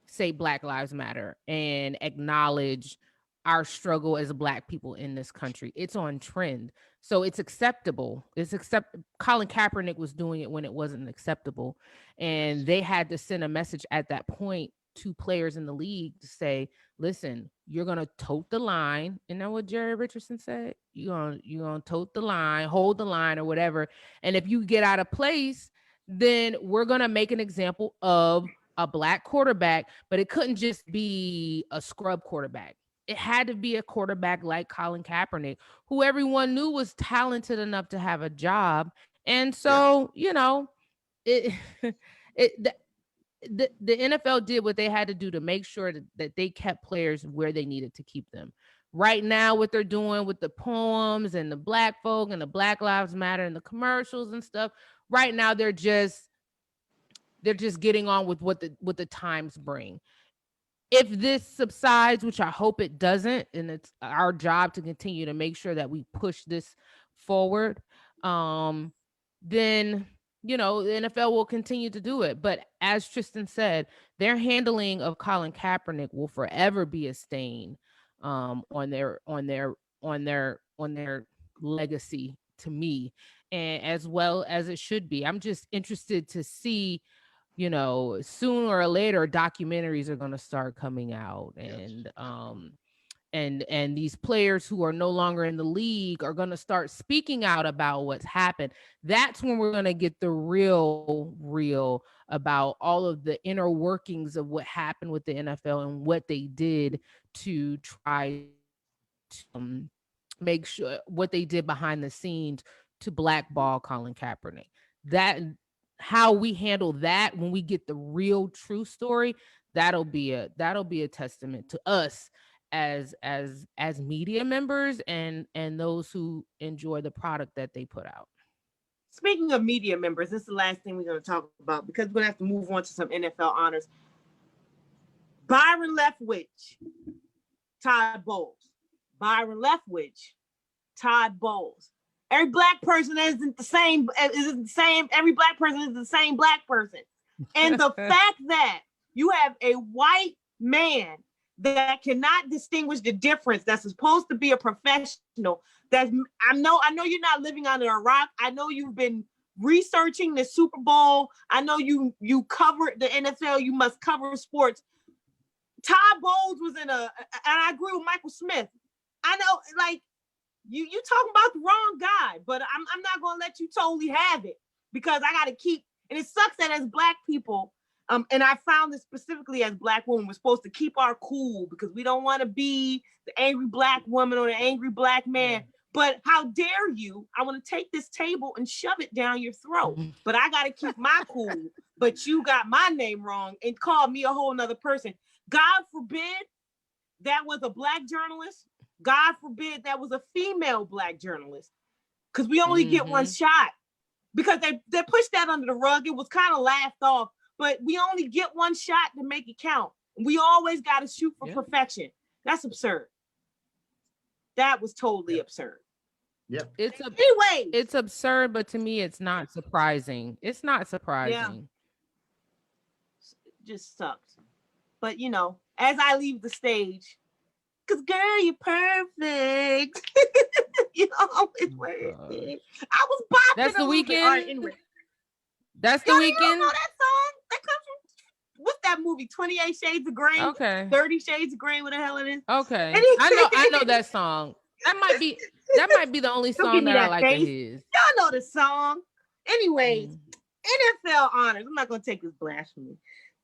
[SPEAKER 3] say Black Lives Matter and acknowledge our struggle as Black people in this country. It's on trend. So it's acceptable. Colin Kaepernick was doing it when it wasn't acceptable. And they had to send a message at that point to players in the league to say, listen, you're going to tote the line. Isn't that what Jerry Richardson said? You're going to tote the line, hold the line or whatever. And if you get out of place, then we're going to make an example of a Black quarterback, but it couldn't just be a scrub quarterback. It had to be a quarterback like Colin Kaepernick, who everyone knew was talented enough to have a job. And so, the NFL did what they had to do to make sure that they kept players where they needed to keep them. Right now, what they're doing with the poems and the Black folk and the Black Lives Matter and the commercials and stuff, right now they're just getting on with what the times bring. If this subsides, which I hope it doesn't, and it's our job to continue to make sure that we push this forward, then the NFL will continue to do it. But as Tristan said, their handling of Colin Kaepernick will forever be a stain on their legacy, to me, and as well as it should be. I'm just interested to see, sooner or later documentaries are going to start coming out, and and these players who are no longer in the league are going to start speaking out about what's happened. That's when we're going to get the real about all of the inner workings of what happened with the NFL and what they did to try to make sure, what they did behind the scenes to blackball Colin Kaepernick. That, how we handle that when we get the real true story, that'll be a testament to us as media members and those who enjoy the product that they put out.
[SPEAKER 1] Speaking of media members, this is the last thing we're going to talk about, because we're going to have to move on to some NFL honors. Byron Leftwich, Todd Bowles. Byron Leftwich, Todd Bowles. Every Black person isn't the same. Every Black person is the same Black person. And the fact that you have a white man that cannot distinguish the difference, that's supposed to be a professional, I know you're not living under a rock. I know you've been researching the Super Bowl. I know you cover the NFL. You must cover sports. Todd Bowles was and I agree with Michael Smith. I know, like, you talking about the wrong guy, but I'm not gonna let you totally have it, because I gotta keep, and it sucks that as Black people, and I found this specifically as Black women, we're supposed to keep our cool because we don't want to be the angry Black woman or the angry Black man. But how dare you? I want to take this table and shove it down your throat, but I gotta keep my cool. But you got my name wrong and called me a whole nother person. God forbid that was a Black journalist. God forbid that was a female Black journalist. because we only get one shot. Because they pushed that under the rug. It was kind of laughed off, but we only get one shot to make it count. We always got to shoot for perfection. That's absurd. That was totally absurd.
[SPEAKER 2] Yeah.
[SPEAKER 3] It's absurd, but to me, it's not surprising. It's not surprising.
[SPEAKER 1] Yeah. It just sucks. But you know, as I leave the stage, because girl, you're perfect. You know, it's perfect. I was bopping.
[SPEAKER 3] That's the weekend.
[SPEAKER 1] All right, anyway.
[SPEAKER 3] That's the weekend.
[SPEAKER 1] You don't know that song? That comes from what's that movie? 28 Shades of Grey.
[SPEAKER 3] Okay.
[SPEAKER 1] 30 Shades of Grey, what the hell it is?
[SPEAKER 3] Okay. I know that song. That might be the only song that I like of his.
[SPEAKER 1] Y'all know the song. Anyways, NFL honors. I'm not gonna take this blasphemy.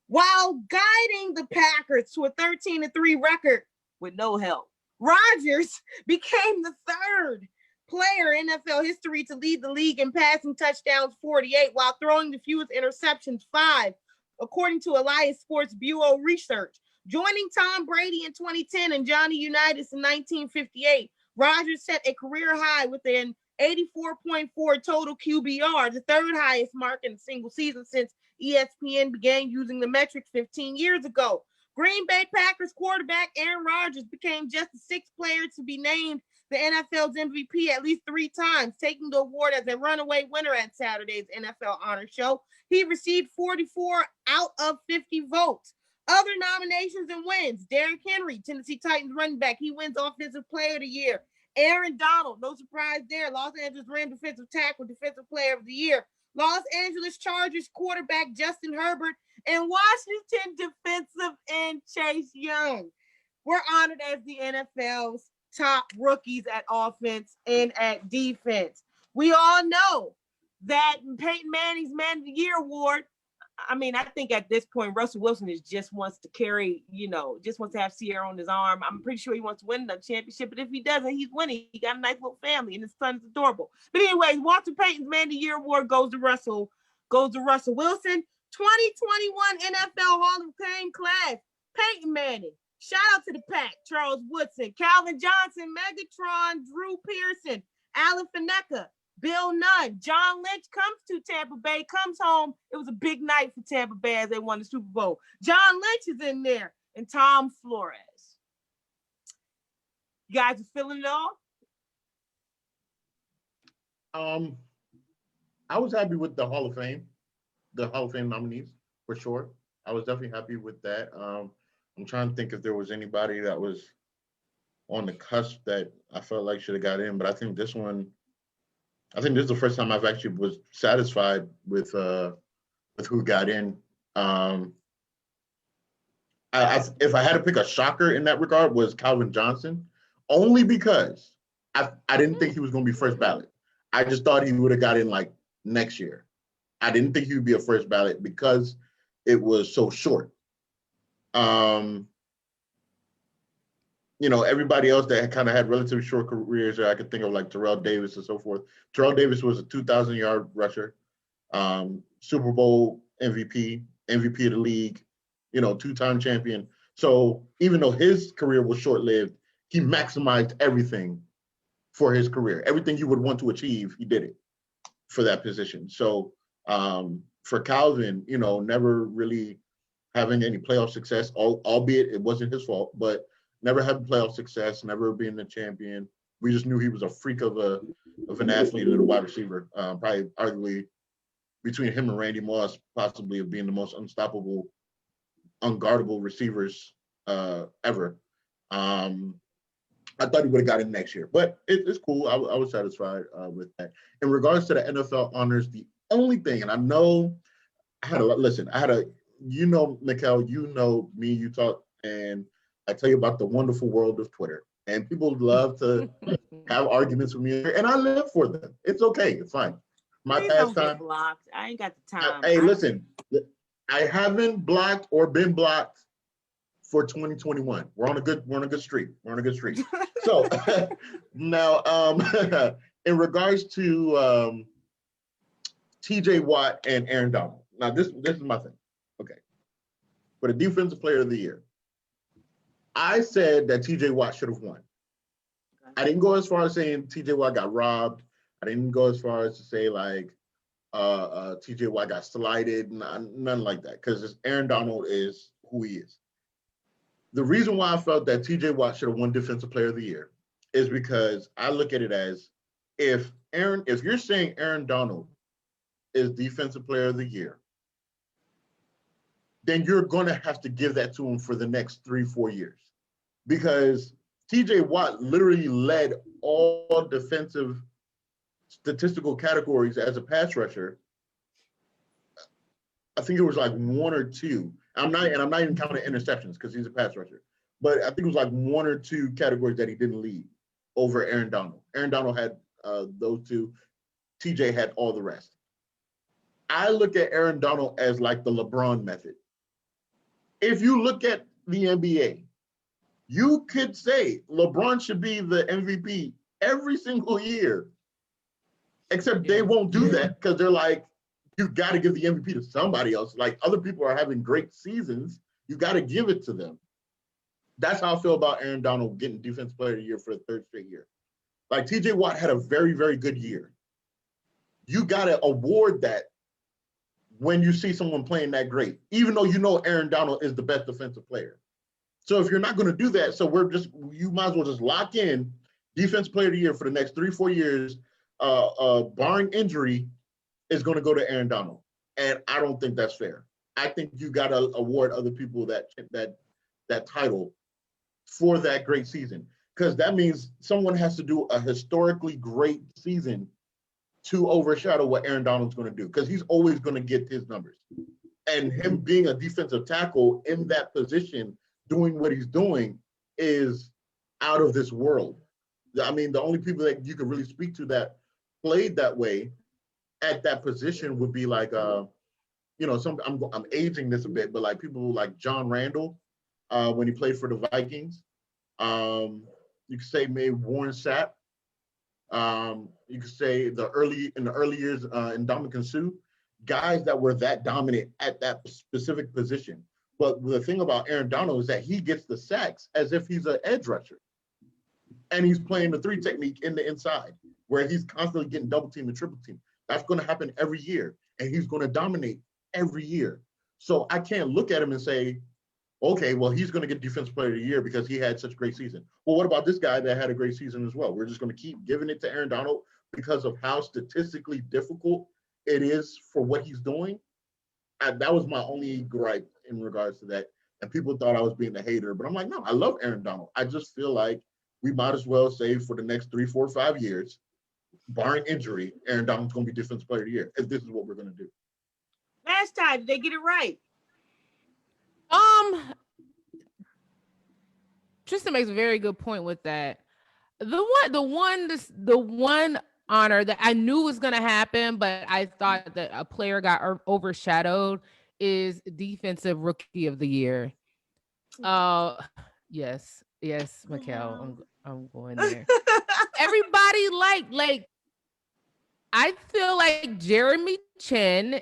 [SPEAKER 1] While guiding the Packers to a 13-3 record with no help, Rodgers became the third player in NFL history to lead the league in passing touchdowns, 48, while throwing the fewest interceptions, 5, according to Elias Sports Bureau research. Joining Tom Brady in 2010 and Johnny Unitas in 1958, Rodgers set a career high with an 84.4 total QBR, the third highest mark in a single season since ESPN began using the metric 15 years ago. Green Bay Packers quarterback Aaron Rodgers became just the sixth player to be named the NFL's MVP at least 3 times, taking the award as a runaway winner at Saturday's NFL Honor Show. He received 44 out of 50 votes. Other nominations and wins: Derrick Henry, Tennessee Titans running back. He wins Offensive Player of the Year. Aaron Donald, no surprise there. Los Angeles Rams defensive tackle, Defensive Player of the Year. Los Angeles Chargers quarterback Justin Herbert and Washington defensive end Chase Young were honored as the NFL's top rookies at offense and at defense. We all know that Peyton Manning's Man of the Year award, I mean, I think at this point, Russell Wilson just wants to carry, just wants to have Sierra on his arm. I'm pretty sure he wants to win the championship, but if he doesn't, he's winning. He got a nice little family, and his son's adorable. But anyways, Walter Payton's Man of the Year award goes to Russell Wilson. 2021 NFL Hall of Fame class: Peyton Manning. Shout out to the Pack: Charles Woodson, Calvin Johnson, Megatron, Drew Pearson, Alan Faneca, Bill Nunn. John Lynch comes to Tampa Bay, comes home. It was a big night for Tampa Bay as they won the Super Bowl. John Lynch is in there, and Tom Flores. You guys are feeling it all?
[SPEAKER 2] I was happy with the Hall of Fame nominees for sure. I was definitely happy with that. I'm trying to think if there was anybody that was on the cusp that I felt like should have got in, but I think this is the first time I've actually was satisfied with who got in. If I had to pick a shocker in that regard, was Calvin Johnson, only because I didn't think he was going to be first ballot. I just thought he would have got in like next year. I didn't think he would be a first ballot because it was so short. Everybody else that kind of had relatively short careers, I could think of like Terrell Davis and so forth. Terrell Davis was a 2,000-yard rusher, Super Bowl MVP of the league, 2-time champion. So even though his career was short-lived, he maximized everything for his career. Everything you would want to achieve, he did it for that position. So for Calvin, never really having any playoff success, albeit it wasn't his fault, but never having playoff success, never being the champion. We just knew he was a freak of an athlete and a wide receiver. Probably arguably between him and Randy Moss, possibly of being the most unstoppable, unguardable receivers ever. I thought he would have got in next year, but it's cool. I was satisfied with that. In regards to the NFL honors, the only thing, and I know Mikkel, you know me, you talk, and I tell you about the wonderful world of Twitter. And people love to have arguments with me, and I live for them. It's okay. It's fine.
[SPEAKER 1] My pastime. Blocked. I ain't got the time.
[SPEAKER 2] Listen, I haven't blocked or been blocked for 2021. We're on a good streak. So now, in regards to TJ Watt and Aaron Donald. Now this is my thing. Okay. For the Defensive Player of the Year, I said that TJ Watt should have won. I didn't go as far as saying TJ Watt got robbed. I didn't go as far as to say like TJ Watt got slighted, none like that, because Aaron Donald is who he is. The reason why I felt that TJ Watt should have won Defensive Player of the Year is because I look at it as if you're saying Aaron Donald is Defensive Player of the Year, then you're going to have to give that to him for the next 3-4 years, because TJ Watt literally led all defensive statistical categories as a pass rusher. I think it was like 1 or 2. I'm not even counting interceptions because he's a pass rusher, but I think it was like 1 or 2 categories that he didn't lead over Aaron Donald. Aaron Donald had those 2. TJ had all the rest. I look at Aaron Donald as like the LeBron method. If you look at the NBA, you could say LeBron should be the MVP every single year, except they won't do that because they're like, you got to give the MVP to somebody else. Like, other people are having great seasons. You got to give it to them. That's how I feel about Aaron Donald getting Defensive Player of the Year for the 3rd straight year. Like, TJ Watt had a very, very good year. You got to award that when you see someone playing that great, even though you know Aaron Donald is the best defensive player. So if you're not going to do that, you might as well just lock in Defensive Player of the Year for the next 3-4 years, barring injury, is going to go to Aaron Donald. And I don't think that's fair. I think you got to award other people that title for that great season, because that means someone has to do a historically great season to overshadow what Aaron Donald's going to do, because he's always going to get his numbers. And him being a defensive tackle in that position, doing what he's doing, is out of this world. I mean, the only people that you could really speak to that played that way at that position would be like, I'm aging this a bit, but like people like John Randall, when he played for the Vikings. You could say maybe Warren Sapp. You could say in the early years in Ndamukong Suh, guys that were that dominant at that specific position. But the thing about Aaron Donald is that he gets the sacks as if he's an edge rusher. And he's playing the 3 technique in the inside, where he's constantly getting double team and triple team. That's going to happen every year, and he's going to dominate every year. So I can't look at him and say, okay, well, he's going to get Defensive Player of the Year because he had such a great season. Well, what about this guy that had a great season as well? We're just going to keep giving it to Aaron Donald because of how statistically difficult it is for what he's doing. That was my only gripe in regards to that. And people thought I was being a hater, but I'm like, no, I love Aaron Donald. I just feel like we might as well say for the next 3, 4, 5 years, barring injury, Aaron Donald's going to be Defensive Player of the Year, if this is what we're going to do.
[SPEAKER 1] Last time, did they get it right?
[SPEAKER 3] Tristan makes a very good point with that. The one honor that I knew was going to happen, but I thought that a player got overshadowed, is Defensive Rookie of the Year. Yes, Mikkel, I'm going there. Everybody like I feel like Jeremy Chin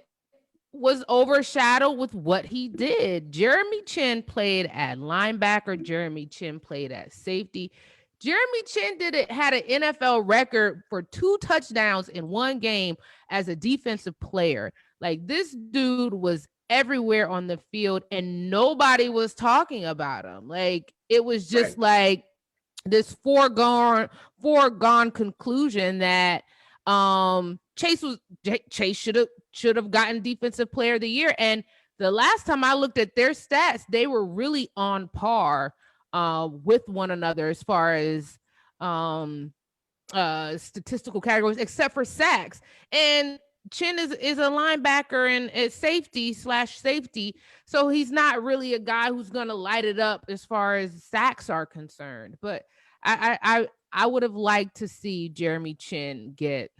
[SPEAKER 3] was overshadowed with what he did. Jeremy Chin played at linebacker. Jeremy Chin played at safety. Jeremy Chin had an NFL record for 2 touchdowns in 1 game as a defensive player. Like, this dude was everywhere on the field and nobody was talking about him. Like, it was just like this foregone conclusion that Chase should have gotten Defensive Player of the Year. And the last time I looked at their stats, they were really on par with one another as far as statistical categories, except for sacks. And Chin is a linebacker and safety, so he's not really a guy who's gonna light it up as far as sacks are concerned. But I would have liked to see Jeremy Chin get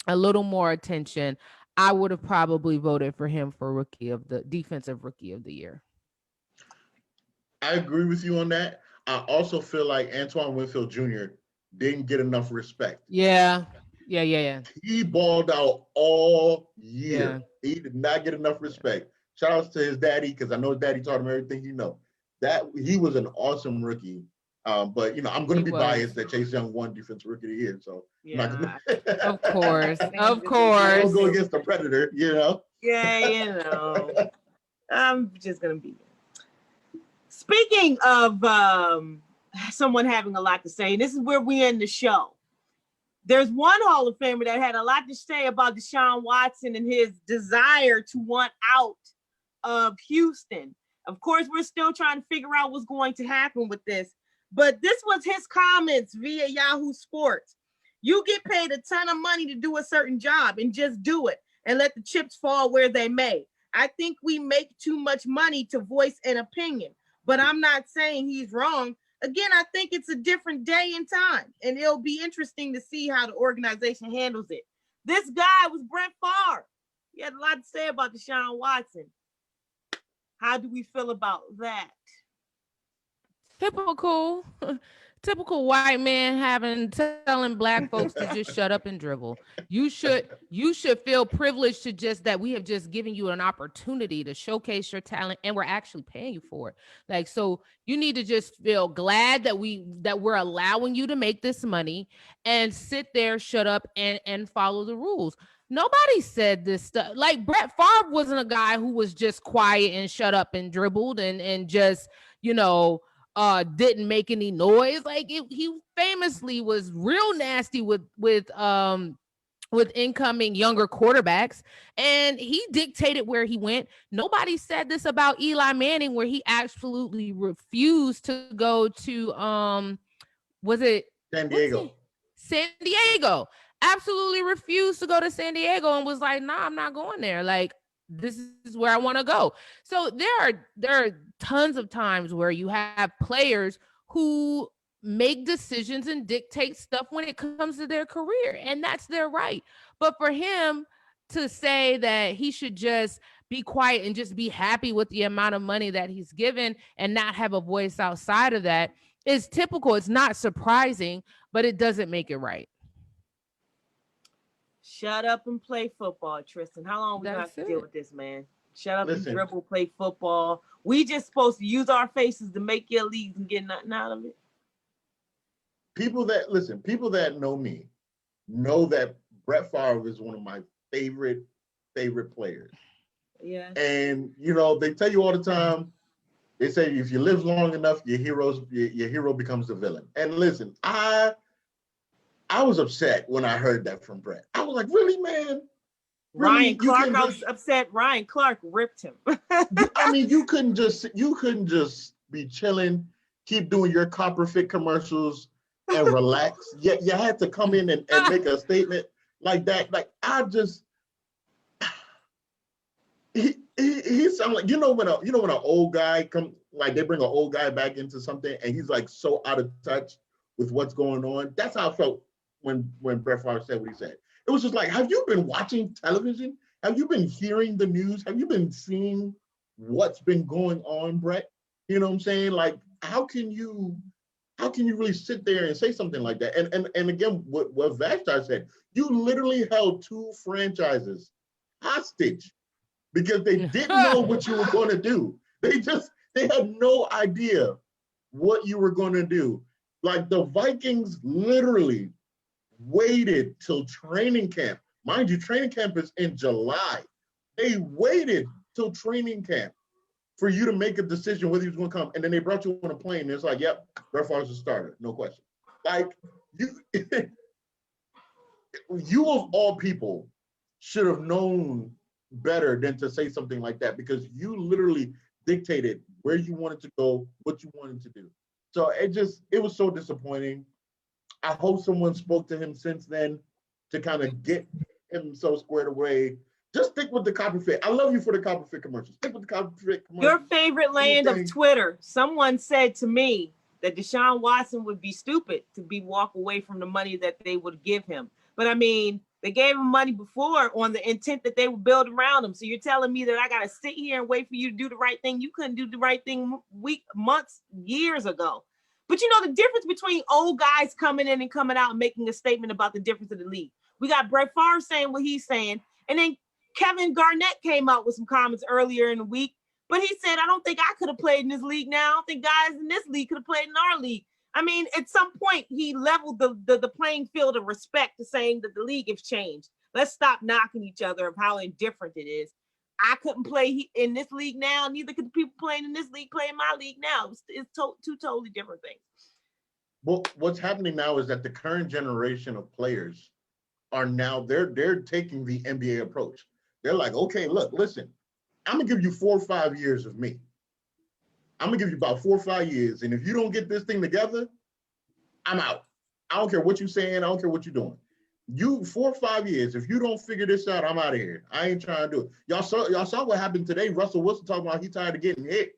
[SPEAKER 3] a little more attention. I would have probably voted for him for Defensive Rookie of the Year.
[SPEAKER 2] I agree with you on that. I also feel like Antoine Winfield Jr. didn't get enough respect.
[SPEAKER 3] Yeah.
[SPEAKER 2] He balled out all year. Yeah. He did not get enough respect. Shout outs to his daddy, because I know his daddy taught him everything he knows. That he was an awesome rookie. But I'm going to be
[SPEAKER 3] was.
[SPEAKER 2] biased that Chase Young won Defensive Rookie of the Year. So
[SPEAKER 1] Yeah,
[SPEAKER 3] of course, of
[SPEAKER 2] I'll
[SPEAKER 3] course.
[SPEAKER 2] go against the Predator.
[SPEAKER 1] Yeah, I'm just gonna be. Speaking of someone having a lot to say, and this is where we end the show. There's one Hall of Famer that had a lot to say about Deshaun Watson and his desire to want out of Houston. Of course, we're still trying to figure out what's going to happen with this, but this was his comments via Yahoo Sports. You get paid a ton of money to do a certain job and just do it and let the chips fall where they may. I think we make too much money to voice an opinion, but I'm not saying he's wrong. Again, I think it's a different day and time, and it'll be interesting to see how the organization handles it. This guy was Brett Favre. He had a lot to say about Deshaun Watson. How do we feel about that?
[SPEAKER 3] Typical white man telling black folks to just shut up and dribble. You should feel privileged to just that we have just given you an opportunity to showcase your talent and we're actually paying you for it. Like, so you need to just feel glad that we're allowing you to make this money and sit there, shut up and follow the rules. Nobody said this stuff. Like Brett Favre wasn't a guy who was just quiet and shut up and dribbled and just, didn't make any noise. Like he famously was real nasty with incoming younger quarterbacks, and he dictated where he went. Nobody said this about Eli Manning, where he absolutely refused to go to was it
[SPEAKER 2] San Diego?
[SPEAKER 3] San Diego. Absolutely refused to go to San Diego and was like, nah, I'm not going there. Like, this is where I want to go. So there are tons of times where you have players who make decisions and dictate stuff when it comes to their career, and that's their right. But for him to say that he should just be quiet and just be happy with the amount of money that he's given and not have a voice outside of that is typical. It's not surprising, but it doesn't make it right.
[SPEAKER 1] Shut up and play football, Tristan. How long we have to deal with this, man? Shut up and dribble, play football. We just supposed to use our faces to make your leagues and get nothing out of it.
[SPEAKER 2] People that know me know that Brett Favre is one of my favorite players.
[SPEAKER 1] Yeah.
[SPEAKER 2] And they tell you all the time, they say if you live long enough, your hero becomes the villain. And listen, I was upset when I heard that from Brett. I was like, really, man? Really?
[SPEAKER 1] Ryan Clark, I was upset. Ryan Clark ripped him.
[SPEAKER 2] I mean, you couldn't just be chilling, keep doing your copper fit commercials and relax. Yet you had to come in and make a statement like that. Like he sounded like when an old guy come, like they bring an old guy back into something and he's like so out of touch with what's going on. That's how I felt when Brett Favre said what he said. It was just like, have you been watching television? Have you been hearing the news? Have you been seeing what's been going on, Brett? You know what I'm saying? Like, how can you really sit there and say something like that? And again, what Vashti said, you literally held two franchises hostage because they didn't know what you were going to do. They had no idea what you were going to do. Like the Vikings literally waited till training camp. Mind you, training camp is in July. They waited till training camp for you to make a decision whether he was going to come. And then they brought you on a plane and it's like, yep, Brett Favre's a starter, no question. Like you of all people should have known better than to say something like that because you literally dictated where you wanted to go, what you wanted to do. So it was so disappointing. I hope someone spoke to him since then to kind of get him so squared away. Just stick with the copy fit. I love you for the copy fit commercials. Stick with the copy fit commercials.
[SPEAKER 1] Your favorite land of Twitter. Someone said to me that Deshaun Watson would be stupid to walk away from the money that they would give him. But I mean, they gave him money before on the intent that they would build around him. So you're telling me that I got to sit here and wait for you to do the right thing? You couldn't do the right thing months, years ago. But the difference between old guys coming in and coming out and making a statement about the difference of the league. We got Brett Favre saying what he's saying. And then Kevin Garnett came out with some comments earlier in the week. But he said, I don't think I could have played in this league now. I don't think guys in this league could have played in our league. I mean, at some point, he leveled the playing field of respect to saying that the league has changed. Let's stop knocking each other of how indifferent it is. I couldn't play in this league now. Neither could the people playing in this league play in my league now. It's two totally different things.
[SPEAKER 2] Well, what's happening now is that the current generation of players are now, they're taking the NBA approach. They're like, okay, look, listen, I'm gonna give you 4 or 5 years of me. I'm gonna give you about 4 or 5 years. And if you don't get this thing together, I'm out. I don't care what you're saying. I don't care what you're doing. You 4 or 5 years, if you don't figure this out, I'm out of here. I ain't trying to do it. Y'all saw what happened today. Russell Wilson talking about he tired of getting hit.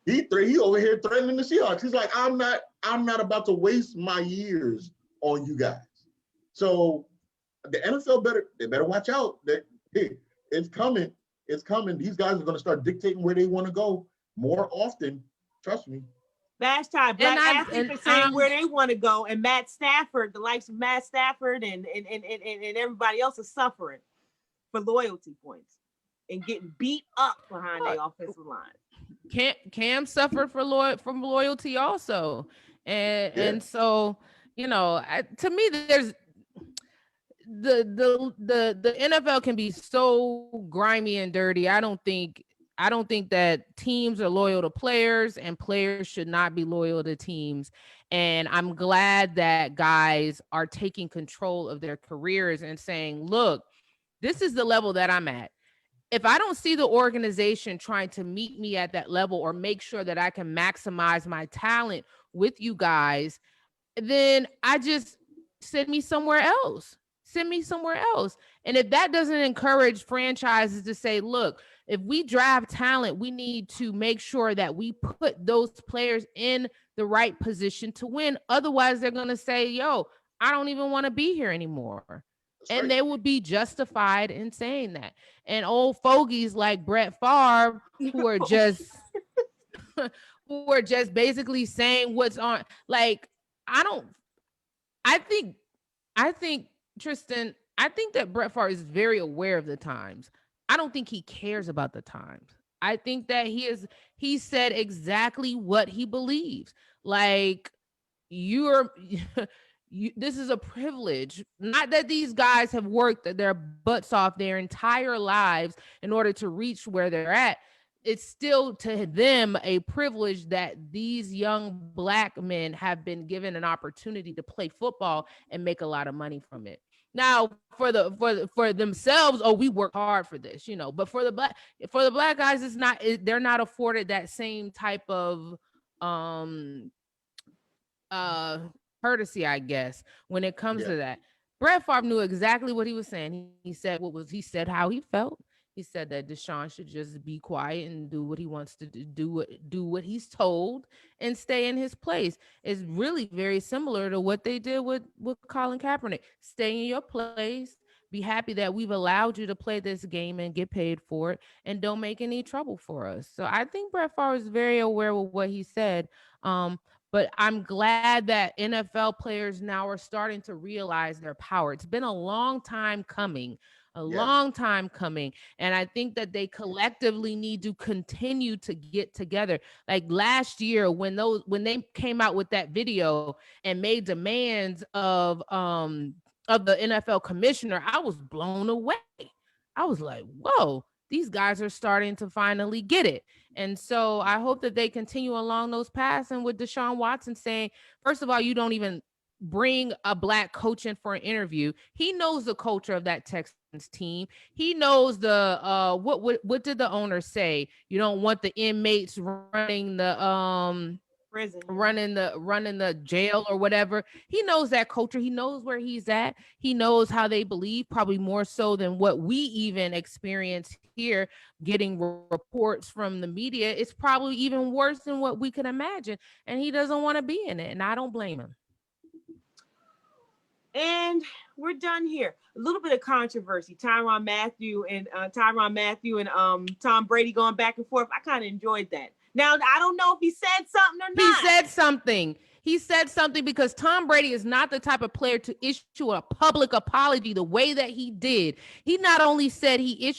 [SPEAKER 2] He over here threatening the Seahawks. He's like, I'm not about to waste my years on you guys. So the NFL better watch out. That hey, it's coming. It's coming. These guys are going to start dictating where they want to go more often. Trust me.
[SPEAKER 1] Last time, black athletes are saying where they want to go, and Matt Stafford, the likes of Matt Stafford and everybody else is suffering for loyalty points and getting beat up behind their offensive line.
[SPEAKER 3] Cam suffered from loyalty also, and so to me, there's the NFL can be so grimy and dirty. I don't think that teams are loyal to players and players should not be loyal to teams. And I'm glad that guys are taking control of their careers and saying, look, this is the level that I'm at. If I don't see the organization trying to meet me at that level or make sure that I can maximize my talent with you guys, then I just send me somewhere else. And if that doesn't encourage franchises to say, look, if we draft talent, we need to make sure that we put those players in the right position to win. Otherwise, they're going to say, yo, I don't even want to be here anymore. And they would be justified in saying that. And old fogies like Brett Favre, who are just basically saying what's on. Like, I think Tristan, I think that Brett Favre is very aware of the times. I don't think he cares about the times. I think that he said exactly what he believes. Like, this is a privilege. Not that these guys have worked their butts off their entire lives in order to reach where they're at. It's still to them a privilege that these young Black men have been given an opportunity to play football and make a lot of money from it. Now, for themselves, we work hard for this, but for the Black guys, they're not afforded that same type of courtesy, I guess, when it comes to that. Brett Favre knew exactly what he was saying. He said how he felt. He said that Deshaun should just be quiet and do what he wants to do what he's told and stay in his place. It's really very similar to what they did with Colin Kaepernick. Stay in your place. Be happy that we've allowed you to play this game and get paid for it, and don't make any trouble for us. So I think Brett Favre is very aware of what he said. But I'm glad that NFL players now are starting to realize their power. It's been a long time coming. Long time coming. And I think that they collectively need to continue to get together. Like last year, when they came out with that video and made demands of the NFL commissioner, I was blown away. I was like, whoa, these guys are starting to finally get it. And so I hope that they continue along those paths. And with Deshaun Watson saying, first of all, you don't even bring a Black coach in for an interview. He knows the culture of that Texans team. He knows the what did the owner say? You don't want the inmates running the
[SPEAKER 1] prison,
[SPEAKER 3] running the jail or whatever. He knows that culture. He knows where he's at. He knows how they believe, probably more so than what we even experience here, getting reports from the media. It's probably even worse than what we can imagine. And he doesn't want to be in it. And I don't blame him.
[SPEAKER 1] And we're done here. A little bit of controversy. Tyrann Mathieu and Tom Brady going back and forth. I kind of enjoyed that. Now, I don't know if he said something or not.
[SPEAKER 3] He said something because Tom Brady is not the type of player to issue a public apology the way that he did. He not only said he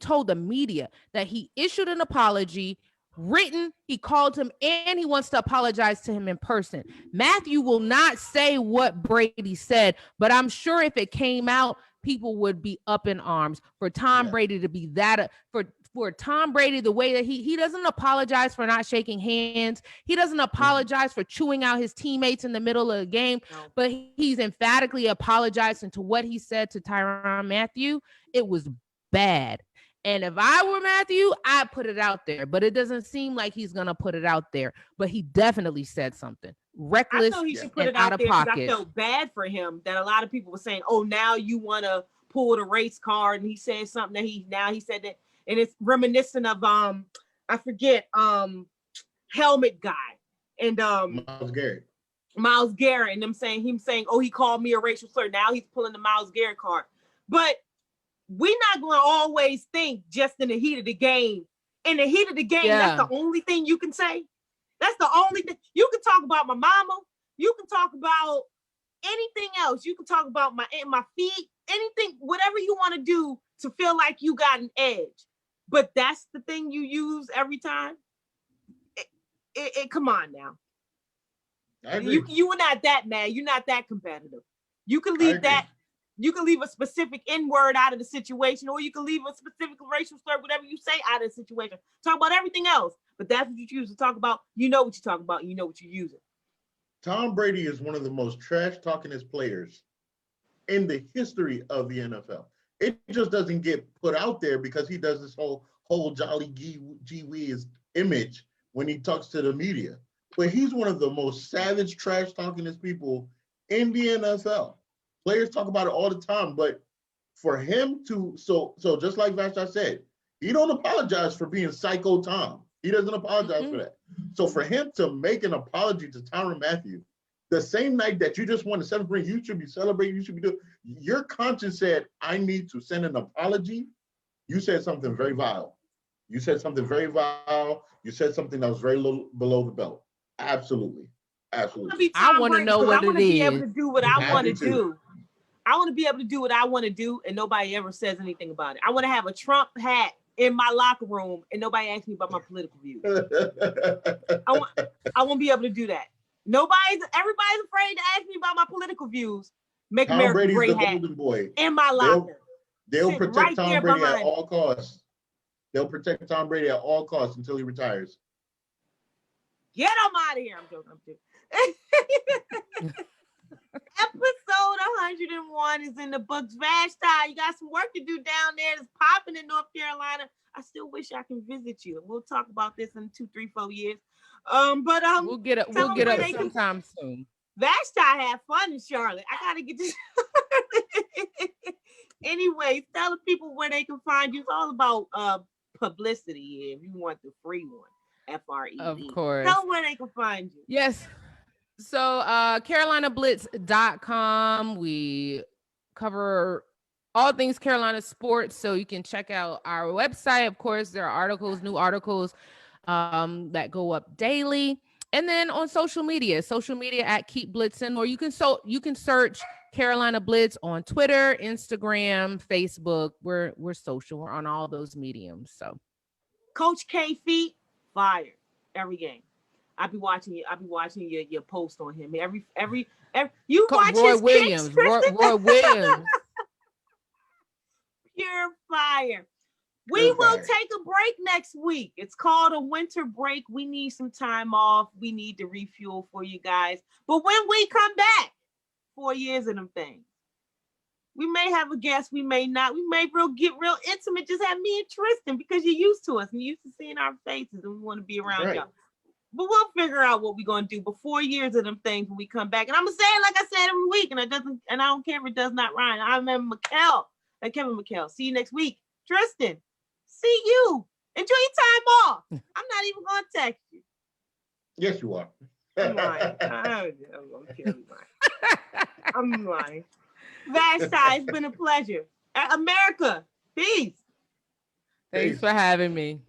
[SPEAKER 3] told the media that he issued an apology written, he called him, and he wants to apologize to him in person. Matthew will not say what Brady said, but I'm sure if it came out, people would be up in arms for Tom Brady to be that, for Tom Brady, the way that he doesn't apologize for not shaking hands. He doesn't apologize for chewing out his teammates in the middle of the game, but he's emphatically apologizing to what he said to Tyrann Mathieu. It was bad. And if I were Matthew, I'd put it out there, but it doesn't seem like he's going to put it out there. But he definitely said something reckless.
[SPEAKER 1] I know he should put it out there because I felt bad for him that a lot of people were saying, oh, now you want to pull the race card. And he said something that he said that, and it's reminiscent of, I forget, Helmet Guy and Myles Garrett and him saying, oh, he called me a racial slur. Now he's pulling the Myles Garrett card. But we're not going to always think just in the heat of the game. In the heat of the game, that's the only thing you can say. That's the only thing. You can talk about my mama. You can talk about anything else. You can talk about my feet, anything, whatever you want to do to feel like you got an edge. But that's the thing you use every time. Come on now. You were not that mad. You're not that competitive. You can leave that. You can leave a specific N-word out of the situation, or you can leave a specific racial slur, whatever you say, out of the situation. Talk about everything else, but that's what you choose to talk about. You know what you're talking about. You know what you're using.
[SPEAKER 2] Tom Brady is one of the most trash-talkingest players in the history of the NFL. It just doesn't get put out there because he does this whole jolly gee whiz image when he talks to the media. But he's one of the most savage, trash-talkingest people in the NFL. Players talk about it all the time, but for him to, so just like Vashti said, he don't apologize for being Psycho Tom. He doesn't apologize for that. So for him to make an apology to Tyrann Mathieu, the same night that you just won the 7th ring, you should be celebrating, you should be doing, your conscience said, I need to send an apology. You said something very vile. You said something very vile. You said something that was very little below the belt. Absolutely. Absolutely.
[SPEAKER 3] I want to know what it is. I want to be able
[SPEAKER 1] to do what I want to do. I want to be able to do what I want to do, and nobody ever says anything about it. I want to have a Trump hat in my locker room, and nobody asks me about my political views. I want to be able to do that. Everybody's afraid to ask me about my political views. Make
[SPEAKER 2] Tom
[SPEAKER 1] America
[SPEAKER 2] Brady's
[SPEAKER 1] great
[SPEAKER 2] the
[SPEAKER 1] hat
[SPEAKER 2] golden boy
[SPEAKER 1] in my locker.
[SPEAKER 2] They'll protect Tom Brady at all costs. They'll protect Tom Brady at all costs until he retires.
[SPEAKER 1] Get him out of here. I'm joking. Episode 101 is in the books. Vashti, you got some work to do down there. It's popping in North Carolina. I still wish I can visit you. We'll talk about this in 2, 3, 4 years.
[SPEAKER 3] We'll get up sometime soon.
[SPEAKER 1] Vashti had fun in Charlotte. I gotta get this. Anyway, tell the people where they can find you. It's all about publicity. If you want the free one, FREE.
[SPEAKER 3] Of course.
[SPEAKER 1] Tell them where they can find you.
[SPEAKER 3] Yes. So CarolinaBlitz.com. We cover all things Carolina sports. So you can check out our website. Of course, there are new articles that go up daily. And then on social media at Keep Blitzing, or you can search Carolina Blitz on Twitter, Instagram, Facebook. We're social. We're on all those mediums. So
[SPEAKER 1] Coach K feet fire every game. I be watching your post on him every you watch
[SPEAKER 3] Roy
[SPEAKER 1] his
[SPEAKER 3] Williams.
[SPEAKER 1] kicks,
[SPEAKER 3] Roy Williams.
[SPEAKER 1] Pure fire. We will take a break next week. It's called a winter break. We need some time off. We need to refuel for you guys. But when we come back, 4 years of them things, we may have a guest. We may not. We may get real intimate. Just have me and Tristan because you're used to us and you're used to seeing our faces and we want to be around y'all. But we'll figure out what we're gonna do. But 4 years of them things when we come back. And I'm gonna say it like I said every week, and I don't care if it does not rhyme. I remember Kevin McHale. See you next week. Tristan, see you. Enjoy your time off. I'm not even gonna text you.
[SPEAKER 2] Yes, you are.
[SPEAKER 1] I'm lying. Vashti, it's been a pleasure. America, peace.
[SPEAKER 3] Thanks for having me.